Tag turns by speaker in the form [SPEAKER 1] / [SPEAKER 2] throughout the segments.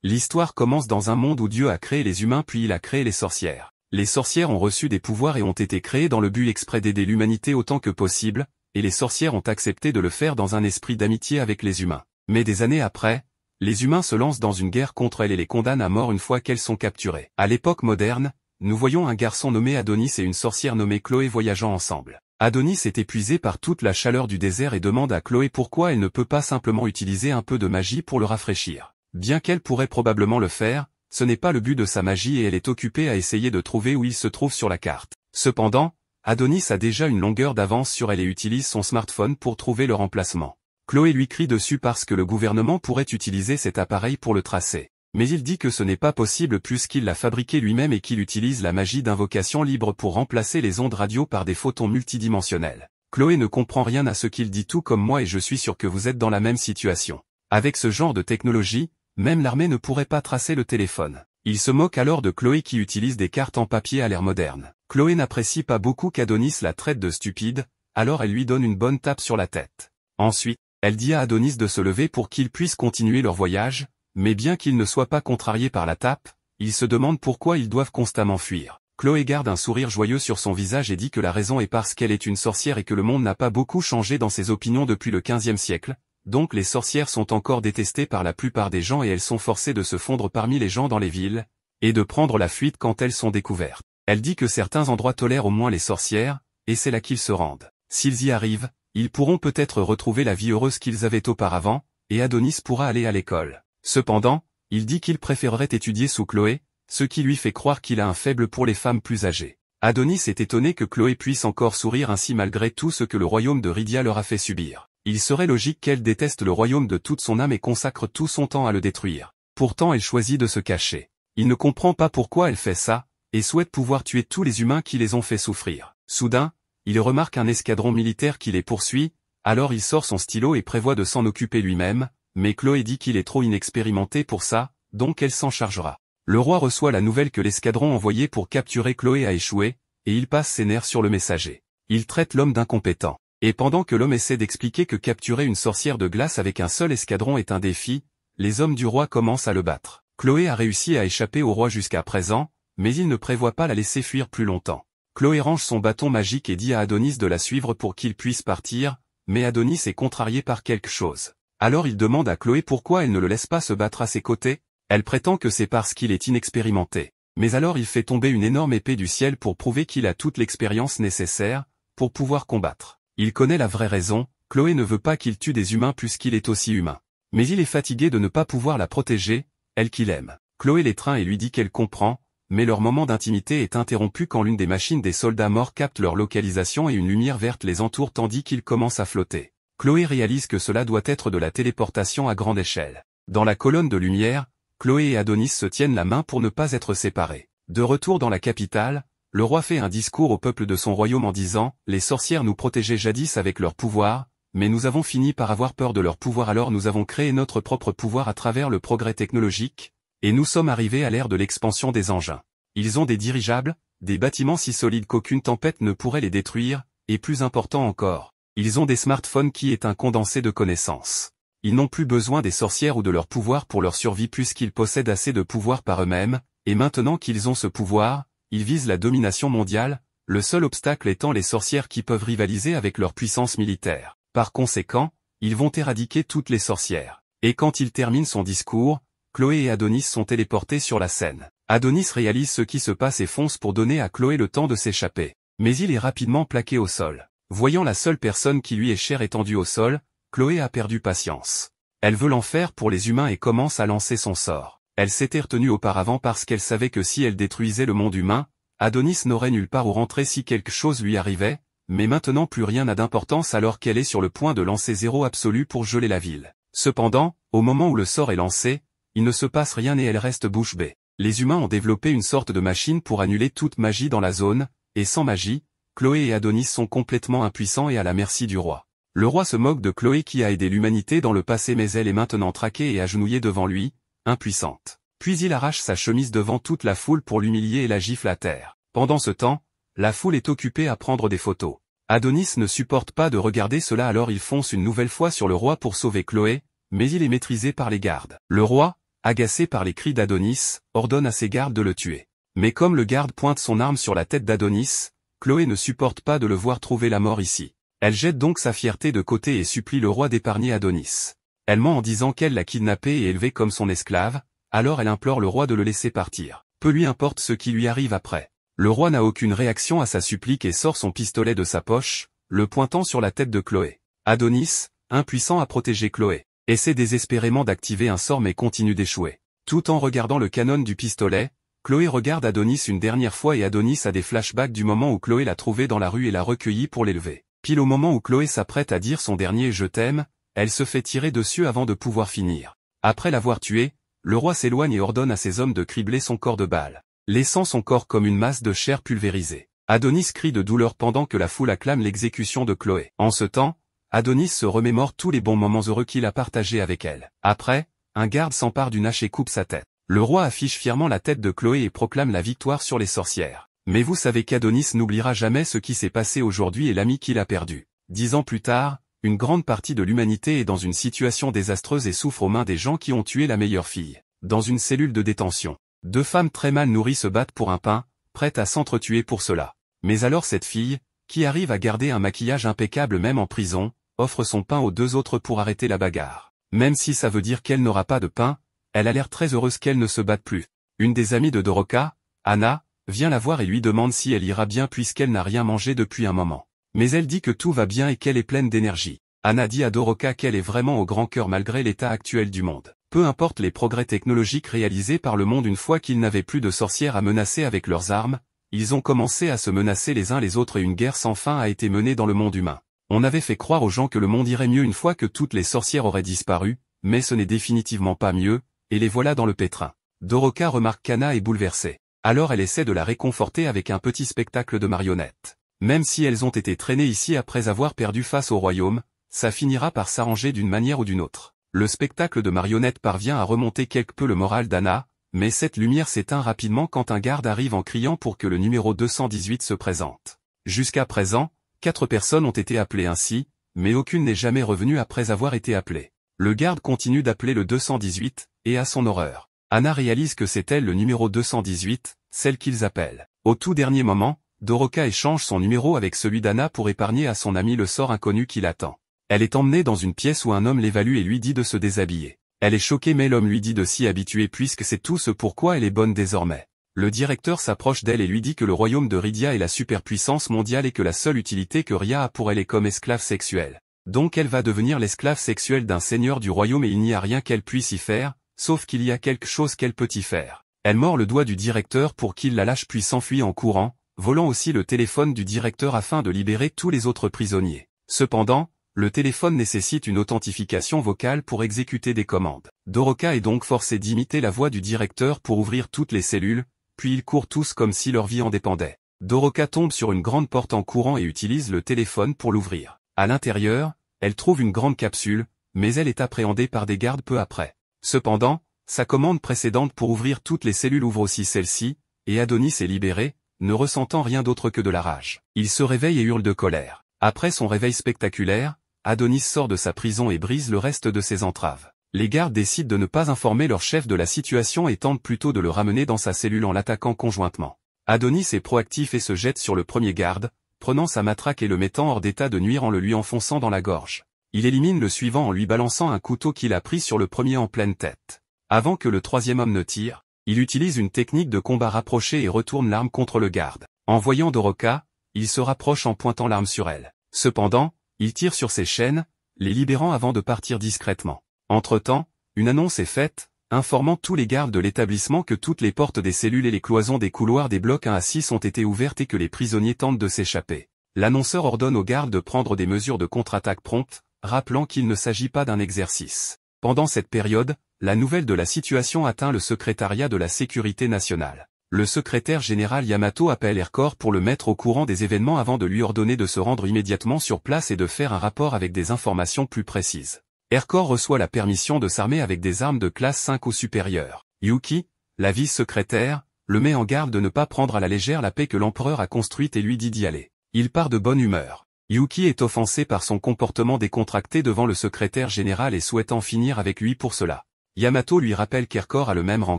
[SPEAKER 1] L'histoire commence dans un monde où Dieu a créé les humains puis il a créé les sorcières. Les sorcières ont reçu des pouvoirs et ont été créées dans le but exprès d'aider l'humanité autant que possible, et les sorcières ont accepté de le faire dans un esprit d'amitié avec les humains. Mais des années après, les humains se lancent dans une guerre contre elles et les condamnent à mort une fois qu'elles sont capturées. À l'époque moderne, nous voyons un garçon nommé Adonis et une sorcière nommée Chloé voyageant ensemble. Adonis est épuisé par toute la chaleur du désert et demande à Chloé pourquoi elle ne peut pas simplement utiliser un peu de magie pour le rafraîchir. Bien qu'elle pourrait probablement le faire, ce n'est pas le but de sa magie et elle est occupée à essayer de trouver où il se trouve sur la carte. Cependant, Adonis a déjà une longueur d'avance sur elle et utilise son smartphone pour trouver le remplacement. Chloé lui crie dessus parce que le gouvernement pourrait utiliser cet appareil pour le tracer. Mais il dit que ce n'est pas possible puisqu'il l'a fabriqué lui-même et qu'il utilise la magie d'invocation libre pour remplacer les ondes radio par des photons multidimensionnels. Chloé ne comprend rien à ce qu'il dit tout comme moi et je suis sûr que vous êtes dans la même situation. Avec ce genre de technologie, même l'armée ne pourrait pas tracer le téléphone. Il se moque alors de Chloé qui utilise des cartes en papier à l'ère moderne. Chloé n'apprécie pas beaucoup qu'Adonis la traite de stupide, alors elle lui donne une bonne tape sur la tête. Ensuite, elle dit à Adonis de se lever pour qu'ils puissent continuer leur voyage, mais bien qu'il ne soit pas contrarié par la tape, il se demande pourquoi ils doivent constamment fuir. Chloé garde un sourire joyeux sur son visage et dit que la raison est parce qu'elle est une sorcière et que le monde n'a pas beaucoup changé dans ses opinions depuis le XVe siècle. Donc les sorcières sont encore détestées par la plupart des gens et elles sont forcées de se fondre parmi les gens dans les villes, et de prendre la fuite quand elles sont découvertes. Elle dit que certains endroits tolèrent au moins les sorcières, et c'est là qu'ils se rendent. S'ils y arrivent, ils pourront peut-être retrouver la vie heureuse qu'ils avaient auparavant, et Adonis pourra aller à l'école. Cependant, il dit qu'il préférerait étudier sous Chloé, ce qui lui fait croire qu'il a un faible pour les femmes plus âgées. Adonis est étonné que Chloé puisse encore sourire ainsi malgré tout ce que le royaume de Rydia leur a fait subir. Il serait logique qu'elle déteste le royaume de toute son âme et consacre tout son temps à le détruire. Pourtant elle choisit de se cacher. Il ne comprend pas pourquoi elle fait ça, et souhaite pouvoir tuer tous les humains qui les ont fait souffrir. Soudain, il remarque un escadron militaire qui les poursuit, alors il sort son stylo et prévoit de s'en occuper lui-même, mais Chloé dit qu'il est trop inexpérimenté pour ça, donc elle s'en chargera. Le roi reçoit la nouvelle que l'escadron envoyé pour capturer Chloé a échoué, et il passe ses nerfs sur le messager. Il traite l'homme d'incompétent. Et pendant que l'homme essaie d'expliquer que capturer une sorcière de glace avec un seul escadron est un défi, les hommes du roi commencent à le battre. Chloé a réussi à échapper au roi jusqu'à présent, mais il ne prévoit pas la laisser fuir plus longtemps. Chloé range son bâton magique et dit à Adonis de la suivre pour qu'il puisse partir, mais Adonis est contrarié par quelque chose. Alors il demande à Chloé pourquoi elle ne le laisse pas se battre à ses côtés. Elle prétend que c'est parce qu'il est inexpérimenté. Mais alors il fait tomber une énorme épée du ciel pour prouver qu'il a toute l'expérience nécessaire pour pouvoir combattre. Il connaît la vraie raison, Chloé ne veut pas qu'il tue des humains puisqu'il est aussi humain. Mais il est fatigué de ne pas pouvoir la protéger, elle qu'il aime. Chloé l'étreint et lui dit qu'elle comprend, mais leur moment d'intimité est interrompu quand l'une des machines des soldats morts capte leur localisation et une lumière verte les entoure tandis qu'ils commencent à flotter. Chloé réalise que cela doit être de la téléportation à grande échelle. Dans la colonne de lumière, Chloé et Adonis se tiennent la main pour ne pas être séparés. De retour dans la capitale, le roi fait un discours au peuple de son royaume en disant « Les sorcières nous protégeaient jadis avec leur pouvoir, mais nous avons fini par avoir peur de leur pouvoir alors nous avons créé notre propre pouvoir à travers le progrès technologique, et nous sommes arrivés à l'ère de l'expansion des engins. Ils ont des dirigeables, des bâtiments si solides qu'aucune tempête ne pourrait les détruire, et plus important encore, ils ont des smartphones qui est un condensé de connaissances. Ils n'ont plus besoin des sorcières ou de leur pouvoir pour leur survie puisqu'ils possèdent assez de pouvoir par eux-mêmes, et maintenant qu'ils ont ce pouvoir, ils visent la domination mondiale, le seul obstacle étant les sorcières qui peuvent rivaliser avec leur puissance militaire. Par conséquent, ils vont éradiquer toutes les sorcières. Et quand il termine son discours, Chloé et Adonis sont téléportés sur la scène. Adonis réalise ce qui se passe et fonce pour donner à Chloé le temps de s'échapper. Mais il est rapidement plaqué au sol. Voyant la seule personne qui lui est chère étendue au sol, Chloé a perdu patience. Elle veut l'enfer pour les humains et commence à lancer son sort. Elle s'était retenue auparavant parce qu'elle savait que si elle détruisait le monde humain, Adonis n'aurait nulle part où rentrer si quelque chose lui arrivait, mais maintenant plus rien n'a d'importance alors qu'elle est sur le point de lancer zéro absolu pour geler la ville. Cependant, au moment où le sort est lancé, il ne se passe rien et elle reste bouche bée. Les humains ont développé une sorte de machine pour annuler toute magie dans la zone, et sans magie, Chloé et Adonis sont complètement impuissants et à la merci du roi. Le roi se moque de Chloé qui a aidé l'humanité dans le passé mais elle est maintenant traquée et agenouillée devant lui, impuissante. Puis il arrache sa chemise devant toute la foule pour l'humilier et la gifle à terre. Pendant ce temps, la foule est occupée à prendre des photos. Adonis ne supporte pas de regarder cela alors il fonce une nouvelle fois sur le roi pour sauver Chloé, mais il est maîtrisé par les gardes. Le roi, agacé par les cris d'Adonis, ordonne à ses gardes de le tuer. Mais comme le garde pointe son arme sur la tête d'Adonis, Chloé ne supporte pas de le voir trouver la mort ici. Elle jette donc sa fierté de côté et supplie le roi d'épargner Adonis. Elle ment en disant qu'elle l'a kidnappé et élevé comme son esclave, alors elle implore le roi de le laisser partir. Peu lui importe ce qui lui arrive après. Le roi n'a aucune réaction à sa supplique et sort son pistolet de sa poche, le pointant sur la tête de Chloé. Adonis, impuissant à protéger Chloé, essaie désespérément d'activer un sort mais continue d'échouer. Tout en regardant le canon du pistolet, Chloé regarde Adonis une dernière fois et Adonis a des flashbacks du moment où Chloé l'a trouvé dans la rue et l'a recueilli pour l'élever. Pile au moment où Chloé s'apprête à dire son dernier « je t'aime », elle se fait tirer dessus avant de pouvoir finir. Après l'avoir tué, le roi s'éloigne et ordonne à ses hommes de cribler son corps de balles, laissant son corps comme une masse de chair pulvérisée. Adonis crie de douleur pendant que la foule acclame l'exécution de Chloé. En ce temps, Adonis se remémore tous les bons moments heureux qu'il a partagés avec elle. Après, un garde s'empare d'une hache et coupe sa tête. Le roi affiche fièrement la tête de Chloé et proclame la victoire sur les sorcières. Mais vous savez qu'Adonis n'oubliera jamais ce qui s'est passé aujourd'hui et l'ami qu'il a perdu. 10 ans plus tard, une grande partie de l'humanité est dans une situation désastreuse et souffre aux mains des gens qui ont tué la meilleure fille. Dans une cellule de détention, 2 femmes très mal nourries se battent pour un pain, prêtes à s'entretuer pour cela. Mais alors cette fille, qui arrive à garder un maquillage impeccable même en prison, offre son pain aux 2 autres pour arrêter la bagarre. Même si ça veut dire qu'elle n'aura pas de pain, elle a l'air très heureuse qu'elle ne se batte plus. Une des amies de Doroka, Anna, vient la voir et lui demande si elle ira bien puisqu'elle n'a rien mangé depuis un moment. Mais elle dit que tout va bien et qu'elle est pleine d'énergie. Anna dit à Doroka qu'elle est vraiment au grand cœur malgré l'état actuel du monde. Peu importe les progrès technologiques réalisés par le monde une fois qu'ils n'avaient plus de sorcières à menacer avec leurs armes, ils ont commencé à se menacer les uns les autres et une guerre sans fin a été menée dans le monde humain. On avait fait croire aux gens que le monde irait mieux une fois que toutes les sorcières auraient disparu, mais ce n'est définitivement pas mieux, et les voilà dans le pétrin. Doroka remarque qu'Anna est bouleversée. Alors elle essaie de la réconforter avec un petit spectacle de marionnettes. Même si elles ont été traînées ici après avoir perdu face au royaume, ça finira par s'arranger d'une manière ou d'une autre. Le spectacle de marionnettes parvient à remonter quelque peu le moral d'Anna, mais cette lumière s'éteint rapidement quand un garde arrive en criant pour que le numéro 218 se présente. Jusqu'à présent, 4 personnes ont été appelées ainsi, mais aucune n'est jamais revenue après avoir été appelée. Le garde continue d'appeler le 218, et à son horreur, Anna réalise que c'est elle le numéro 218, celle qu'ils appellent. Au tout dernier moment, Doroka échange son numéro avec celui d'Anna pour épargner à son ami le sort inconnu qui l'attend. Elle est emmenée dans une pièce où un homme l'évalue et lui dit de se déshabiller. Elle est choquée mais l'homme lui dit de s'y habituer puisque c'est tout ce pourquoi elle est bonne désormais. Le directeur s'approche d'elle et lui dit que le royaume de Rydia est la superpuissance mondiale et que la seule utilité que Ria a pour elle est comme esclave sexuelle. Donc elle va devenir l'esclave sexuelle d'un seigneur du royaume et il n'y a rien qu'elle puisse y faire, sauf qu'il y a quelque chose qu'elle peut y faire. Elle mord le doigt du directeur pour qu'il la lâche puis s'enfuit en courant, volant aussi le téléphone du directeur afin de libérer tous les autres prisonniers. Cependant, le téléphone nécessite une authentification vocale pour exécuter des commandes. Doroka est donc forcée d'imiter la voix du directeur pour ouvrir toutes les cellules, puis ils courent tous comme si leur vie en dépendait. Doroka tombe sur une grande porte en courant et utilise le téléphone pour l'ouvrir. À l'intérieur, elle trouve une grande capsule, mais elle est appréhendée par des gardes peu après. Cependant, sa commande précédente pour ouvrir toutes les cellules ouvre aussi celle-ci, et Adonis est libéré, ne ressentant rien d'autre que de la rage. Il se réveille et hurle de colère. Après son réveil spectaculaire, Adonis sort de sa prison et brise le reste de ses entraves. Les gardes décident de ne pas informer leur chef de la situation et tentent plutôt de le ramener dans sa cellule en l'attaquant conjointement. Adonis est proactif et se jette sur le premier garde, prenant sa matraque et le mettant hors d'état de nuire en le lui enfonçant dans la gorge. Il élimine le suivant en lui balançant un couteau qu'il a pris sur le premier en pleine tête. Avant que le troisième homme ne tire, il utilise une technique de combat rapproché et retourne l'arme contre le garde. En voyant Doroka, il se rapproche en pointant l'arme sur elle. Cependant, il tire sur ses chaînes, les libérant avant de partir discrètement. Entre-temps, une annonce est faite, informant tous les gardes de l'établissement que toutes les portes des cellules et les cloisons des couloirs des blocs 1 à 6 ont été ouvertes et que les prisonniers tentent de s'échapper. L'annonceur ordonne aux gardes de prendre des mesures de contre-attaque promptes, rappelant qu'il ne s'agit pas d'un exercice. Pendant cette période, la nouvelle de la situation atteint le secrétariat de la Sécurité nationale. Le secrétaire général Yamato appelle Aircore pour le mettre au courant des événements avant de lui ordonner de se rendre immédiatement sur place et de faire un rapport avec des informations plus précises. Aircore reçoit la permission de s'armer avec des armes de classe 5 ou supérieure. Yuki, la vice-secrétaire, le met en garde de ne pas prendre à la légère la paix que l'empereur a construite et lui dit d'y aller. Il part de bonne humeur. Yuki est offensé par son comportement décontracté devant le secrétaire général et souhaite en finir avec lui pour cela. Yamato lui rappelle qu'Ercor a le même rang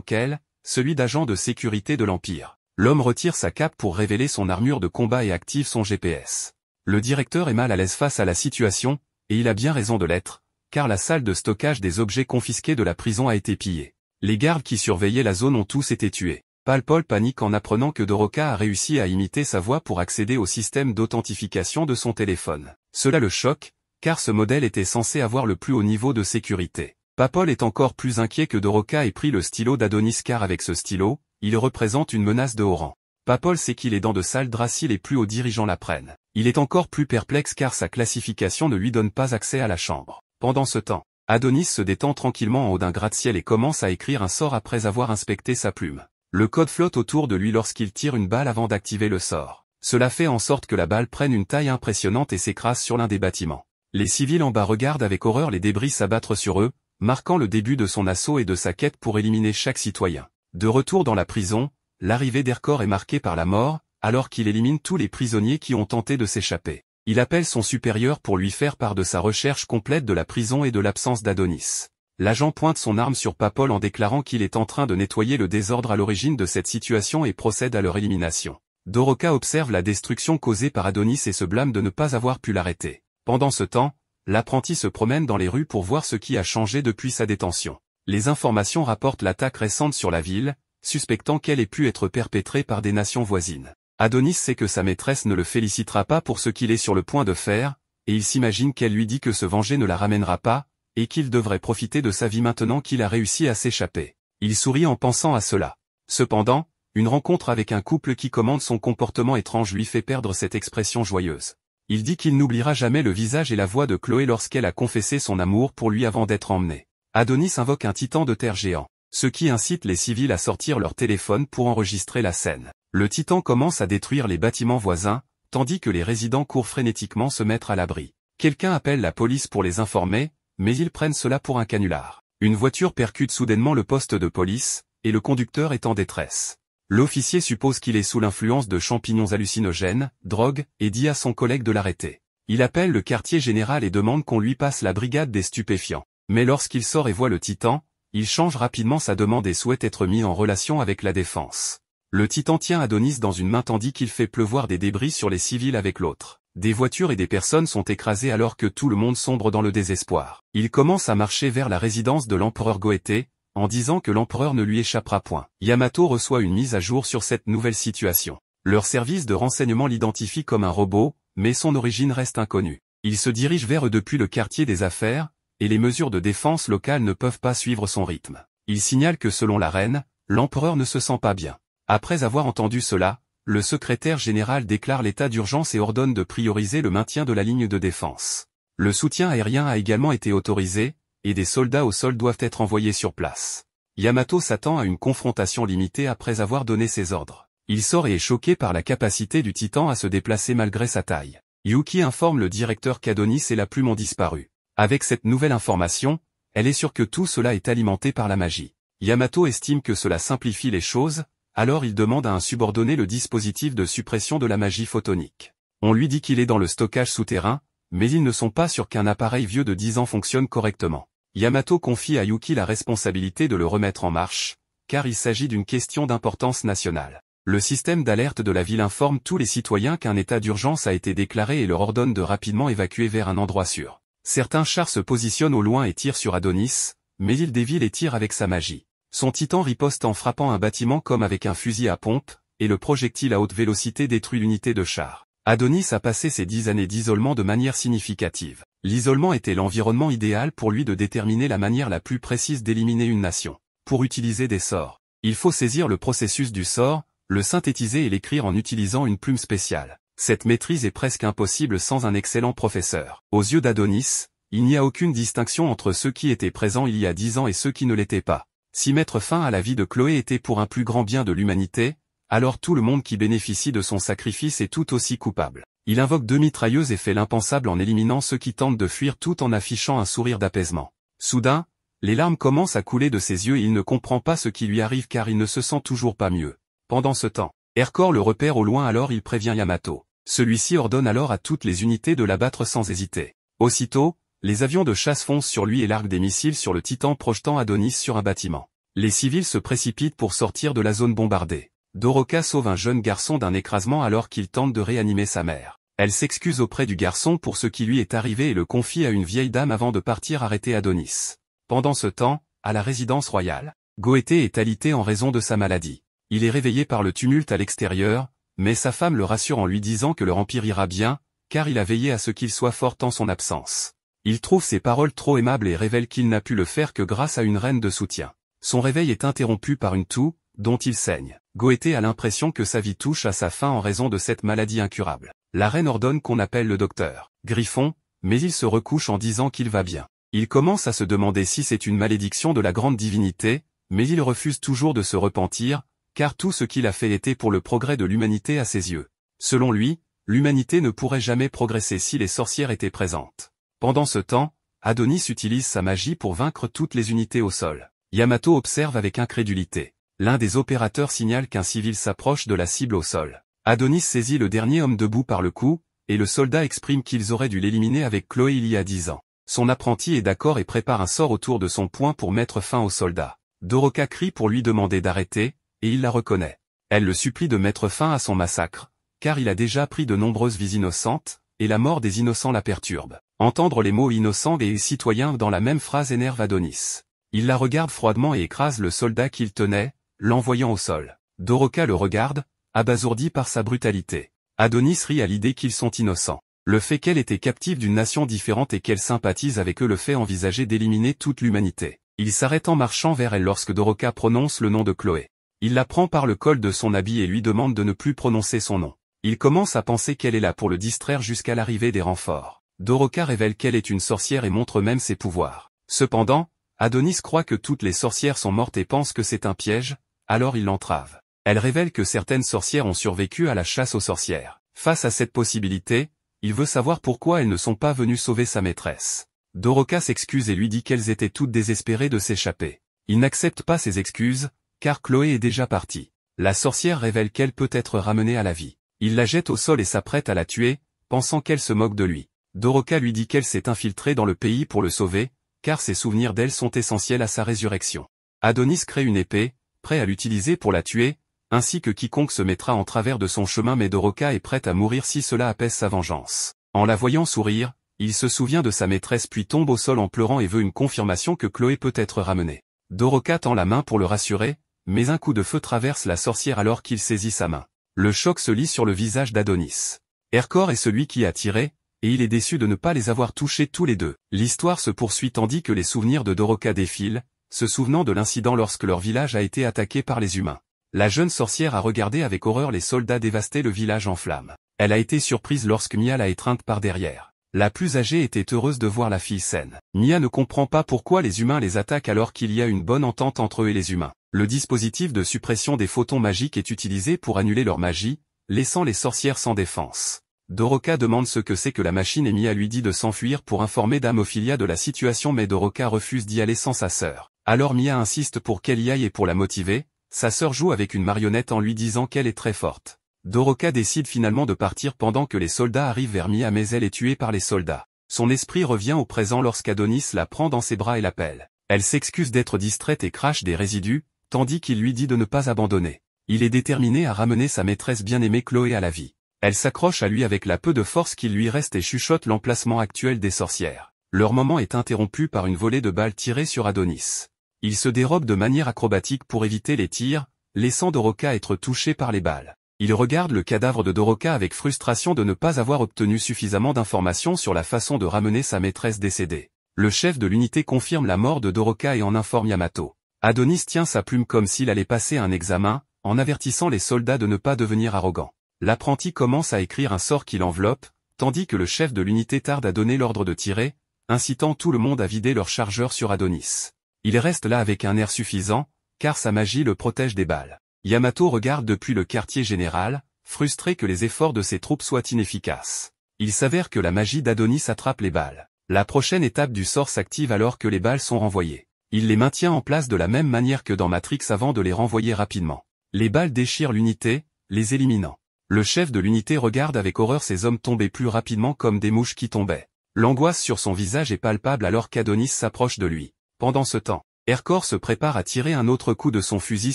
[SPEAKER 1] qu'elle, celui d'agent de sécurité de l'Empire. L'homme retire sa cape pour révéler son armure de combat et active son GPS. Le directeur est mal à l'aise face à la situation, et il a bien raison de l'être, car la salle de stockage des objets confisqués de la prison a été pillée. Les gardes qui surveillaient la zone ont tous été tués. Palpol panique en apprenant que Doroka a réussi à imiter sa voix pour accéder au système d'authentification de son téléphone. Cela le choque, car ce modèle était censé avoir le plus haut niveau de sécurité. Papol est encore plus inquiet que Doroka ait pris le stylo d'Adonis car avec ce stylo, il représente une menace de haut rang. Papol sait qu'il est dans de sales draps si les plus hauts dirigeants l'apprennent. Il est encore plus perplexe car sa classification ne lui donne pas accès à la chambre. Pendant ce temps, Adonis se détend tranquillement en haut d'un gratte-ciel et commence à écrire un sort après avoir inspecté sa plume. Le code flotte autour de lui lorsqu'il tire une balle avant d'activer le sort. Cela fait en sorte que la balle prenne une taille impressionnante et s'écrase sur l'un des bâtiments. Les civils en bas regardent avec horreur les débris s'abattre sur eux, marquant le début de son assaut et de sa quête pour éliminer chaque citoyen. De retour dans la prison, l'arrivée d'Ercor est marquée par la mort, alors qu'il élimine tous les prisonniers qui ont tenté de s'échapper. Il appelle son supérieur pour lui faire part de sa recherche complète de la prison et de l'absence d'Adonis. L'agent pointe son arme sur Papol en déclarant qu'il est en train de nettoyer le désordre à l'origine de cette situation et procède à leur élimination. Doroka observe la destruction causée par Adonis et se blâme de ne pas avoir pu l'arrêter. Pendant ce temps, l'apprenti se promène dans les rues pour voir ce qui a changé depuis sa détention. Les informations rapportent l'attaque récente sur la ville, suspectant qu'elle ait pu être perpétrée par des nations voisines. Adonis sait que sa maîtresse ne le félicitera pas pour ce qu'il est sur le point de faire, et il s'imagine qu'elle lui dit que se venger ne la ramènera pas, et qu'il devrait profiter de sa vie maintenant qu'il a réussi à s'échapper. Il sourit en pensant à cela. Cependant, une rencontre avec un couple qui commande son comportement étrange lui fait perdre cette expression joyeuse. Il dit qu'il n'oubliera jamais le visage et la voix de Chloé lorsqu'elle a confessé son amour pour lui avant d'être emmenée. Adonis invoque un titan de terre géant, ce qui incite les civils à sortir leur téléphone pour enregistrer la scène. Le titan commence à détruire les bâtiments voisins, tandis que les résidents courent frénétiquement se mettre à l'abri. Quelqu'un appelle la police pour les informer, mais ils prennent cela pour un canular. Une voiture percute soudainement le poste de police, et le conducteur est en détresse. L'officier suppose qu'il est sous l'influence de champignons hallucinogènes, drogue, et dit à son collègue de l'arrêter. Il appelle le quartier général et demande qu'on lui passe la brigade des stupéfiants. Mais lorsqu'il sort et voit le titan, il change rapidement sa demande et souhaite être mis en relation avec la défense. Le titan tient Adonis dans une main tandis qu'il fait pleuvoir des débris sur les civils avec l'autre. Des voitures et des personnes sont écrasées alors que tout le monde sombre dans le désespoir. Il commence à marcher vers la résidence de l'empereur Goété, en disant que l'empereur ne lui échappera point. Yamato reçoit une mise à jour sur cette nouvelle situation. Leur service de renseignement l'identifie comme un robot, mais son origine reste inconnue. Il se dirige vers eux depuis le quartier des affaires, et les mesures de défense locales ne peuvent pas suivre son rythme. Il signale que selon la reine, l'empereur ne se sent pas bien. Après avoir entendu cela, le secrétaire général déclare l'état d'urgence et ordonne de prioriser le maintien de la ligne de défense. Le soutien aérien a également été autorisé, et des soldats au sol doivent être envoyés sur place. Yamato s'attend à une confrontation limitée après avoir donné ses ordres. Il sort et est choqué par la capacité du titan à se déplacer malgré sa taille. Yuki informe le directeur qu'Adonis et la plume ont disparu. Avec cette nouvelle information, elle est sûre que tout cela est alimenté par la magie. Yamato estime que cela simplifie les choses, alors il demande à un subordonné le dispositif de suppression de la magie photonique. On lui dit qu'il est dans le stockage souterrain, mais ils ne sont pas sûrs qu'un appareil vieux de 10 ans fonctionne correctement. Yamato confie à Yuki la responsabilité de le remettre en marche, car il s'agit d'une question d'importance nationale. Le système d'alerte de la ville informe tous les citoyens qu'un état d'urgence a été déclaré et leur ordonne de rapidement évacuer vers un endroit sûr. Certains chars se positionnent au loin et tirent sur Adonis, mais il dévie les tirs avec sa magie. Son titan riposte en frappant un bâtiment comme avec un fusil à pompe, et le projectile à haute vélocité détruit l'unité de char. Adonis a passé ses 10 années d'isolement de manière significative. L'isolement était l'environnement idéal pour lui de déterminer la manière la plus précise d'éliminer une nation. Pour utiliser des sorts, il faut saisir le processus du sort, le synthétiser et l'écrire en utilisant une plume spéciale. Cette maîtrise est presque impossible sans un excellent professeur. Aux yeux d'Adonis, il n'y a aucune distinction entre ceux qui étaient présents il y a 10 ans et ceux qui ne l'étaient pas. Si mettre fin à la vie de Chloé était pour un plus grand bien de l'humanité, alors tout le monde qui bénéficie de son sacrifice est tout aussi coupable. Il invoque 2 mitrailleuses et fait l'impensable en éliminant ceux qui tentent de fuir tout en affichant un sourire d'apaisement. Soudain, les larmes commencent à couler de ses yeux et il ne comprend pas ce qui lui arrive car il ne se sent toujours pas mieux. Pendant ce temps, Ercor le repère au loin alors il prévient Yamato. Celui-ci ordonne alors à toutes les unités de l'abattre sans hésiter. Aussitôt, les avions de chasse foncent sur lui et larguent des missiles sur le Titan projetant Adonis sur un bâtiment. Les civils se précipitent pour sortir de la zone bombardée. Doroka sauve un jeune garçon d'un écrasement alors qu'il tente de réanimer sa mère. Elle s'excuse auprès du garçon pour ce qui lui est arrivé et le confie à une vieille dame avant de partir arrêter Adonis. Pendant ce temps, à la résidence royale, Goété est alité en raison de sa maladie. Il est réveillé par le tumulte à l'extérieur, mais sa femme le rassure en lui disant que leur empire ira bien, car il a veillé à ce qu'il soit fort en son absence. Il trouve ses paroles trop aimables et révèle qu'il n'a pu le faire que grâce à une reine de soutien. Son réveil est interrompu par une toux, dont il saigne. Goété a l'impression que sa vie touche à sa fin en raison de cette maladie incurable. La reine ordonne qu'on appelle le docteur Griffon, mais il se recouche en disant qu'il va bien. Il commence à se demander si c'est une malédiction de la grande divinité, mais il refuse toujours de se repentir, car tout ce qu'il a fait était pour le progrès de l'humanité à ses yeux. Selon lui, l'humanité ne pourrait jamais progresser si les sorcières étaient présentes. Pendant ce temps, Adonis utilise sa magie pour vaincre toutes les unités au sol. Yamato observe avec incrédulité. L'un des opérateurs signale qu'un civil s'approche de la cible au sol. Adonis saisit le dernier homme debout par le cou, et le soldat exprime qu'ils auraient dû l'éliminer avec Chloé il y a 10 ans. Son apprenti est d'accord et prépare un sort autour de son poing pour mettre fin au soldat. Doroka crie pour lui demander d'arrêter, et il la reconnaît. Elle le supplie de mettre fin à son massacre, car il a déjà pris de nombreuses vies innocentes, et la mort des innocents la perturbe. Entendre les mots innocents et citoyens dans la même phrase énerve Adonis. Il la regarde froidement et écrase le soldat qu'il tenait, l'envoyant au sol. Doroka le regarde, abasourdi par sa brutalité. Adonis rit à l'idée qu'ils sont innocents. Le fait qu'elle était captive d'une nation différente et qu'elle sympathise avec eux le fait envisager d'éliminer toute l'humanité. Il s'arrête en marchant vers elle lorsque Doroka prononce le nom de Chloé. Il la prend par le col de son habit et lui demande de ne plus prononcer son nom. Il commence à penser qu'elle est là pour le distraire jusqu'à l'arrivée des renforts. Doroka révèle qu'elle est une sorcière et montre même ses pouvoirs. Cependant, Adonis croit que toutes les sorcières sont mortes et pense que c'est un piège, alors il l'entrave. Elle révèle que certaines sorcières ont survécu à la chasse aux sorcières. Face à cette possibilité, il veut savoir pourquoi elles ne sont pas venues sauver sa maîtresse. Doroka s'excuse et lui dit qu'elles étaient toutes désespérées de s'échapper. Il n'accepte pas ses excuses, car Chloé est déjà partie. La sorcière révèle qu'elle peut être ramenée à la vie. Il la jette au sol et s'apprête à la tuer, pensant qu'elle se moque de lui. Doroka lui dit qu'elle s'est infiltrée dans le pays pour le sauver, car ses souvenirs d'elle sont essentiels à sa résurrection. Adonis crée une épée, prêt à l'utiliser pour la tuer, ainsi que quiconque se mettra en travers de son chemin, mais Doroka est prête à mourir si cela apaise sa vengeance. En la voyant sourire, il se souvient de sa maîtresse puis tombe au sol en pleurant et veut une confirmation que Chloé peut être ramenée. Doroka tend la main pour le rassurer, mais un coup de feu traverse la sorcière alors qu'il saisit sa main. Le choc se lit sur le visage d'Adonis. Hercor est celui qui a tiré, et il est déçu de ne pas les avoir touchés tous les deux. L'histoire se poursuit tandis que les souvenirs de Doroka défilent, se souvenant de l'incident lorsque leur village a été attaqué par les humains. La jeune sorcière a regardé avec horreur les soldats dévaster le village en flammes. Elle a été surprise lorsque Mia l'a étreinte par derrière. La plus âgée était heureuse de voir la fille saine. Mia ne comprend pas pourquoi les humains les attaquent alors qu'il y a une bonne entente entre eux et les humains. Le dispositif de suppression des photons magiques est utilisé pour annuler leur magie, laissant les sorcières sans défense. Doroka demande ce que c'est que la machine et Mia lui dit de s'enfuir pour informer Dame Ophilia de la situation, mais Doroka refuse d'y aller sans sa sœur. Alors Mia insiste pour qu'elle y aille et pour la motiver, sa sœur joue avec une marionnette en lui disant qu'elle est très forte. Doroka décide finalement de partir pendant que les soldats arrivent vers Mia, mais elle est tuée par les soldats. Son esprit revient au présent lorsqu'Adonis la prend dans ses bras et l'appelle. Elle s'excuse d'être distraite et crache des résidus, tandis qu'il lui dit de ne pas abandonner. Il est déterminé à ramener sa maîtresse bien-aimée Chloé à la vie. Elle s'accroche à lui avec la peu de force qu'il lui reste et chuchote l'emplacement actuel des sorcières. Leur moment est interrompu par une volée de balles tirées sur Adonis. Il se dérobe de manière acrobatique pour éviter les tirs, laissant Doroka être touché par les balles. Il regarde le cadavre de Doroka avec frustration de ne pas avoir obtenu suffisamment d'informations sur la façon de ramener sa maîtresse décédée. Le chef de l'unité confirme la mort de Doroka et en informe Yamato. Adonis tient sa plume comme s'il allait passer un examen, en avertissant les soldats de ne pas devenir arrogants. L'apprenti commence à écrire un sort qui l'enveloppe, tandis que le chef de l'unité tarde à donner l'ordre de tirer, incitant tout le monde à vider leur chargeur sur Adonis. Il reste là avec un air suffisant, car sa magie le protège des balles. Yamato regarde depuis le quartier général, frustré que les efforts de ses troupes soient inefficaces. Il s'avère que la magie d'Adonis attrape les balles. La prochaine étape du sort s'active alors que les balles sont renvoyées. Il les maintient en place de la même manière que dans Matrix avant de les renvoyer rapidement. Les balles déchirent l'unité, les éliminant. Le chef de l'unité regarde avec horreur ses hommes tomber plus rapidement comme des mouches qui tombaient. L'angoisse sur son visage est palpable alors qu'Adonis s'approche de lui. Pendant ce temps, Ercor se prépare à tirer un autre coup de son fusil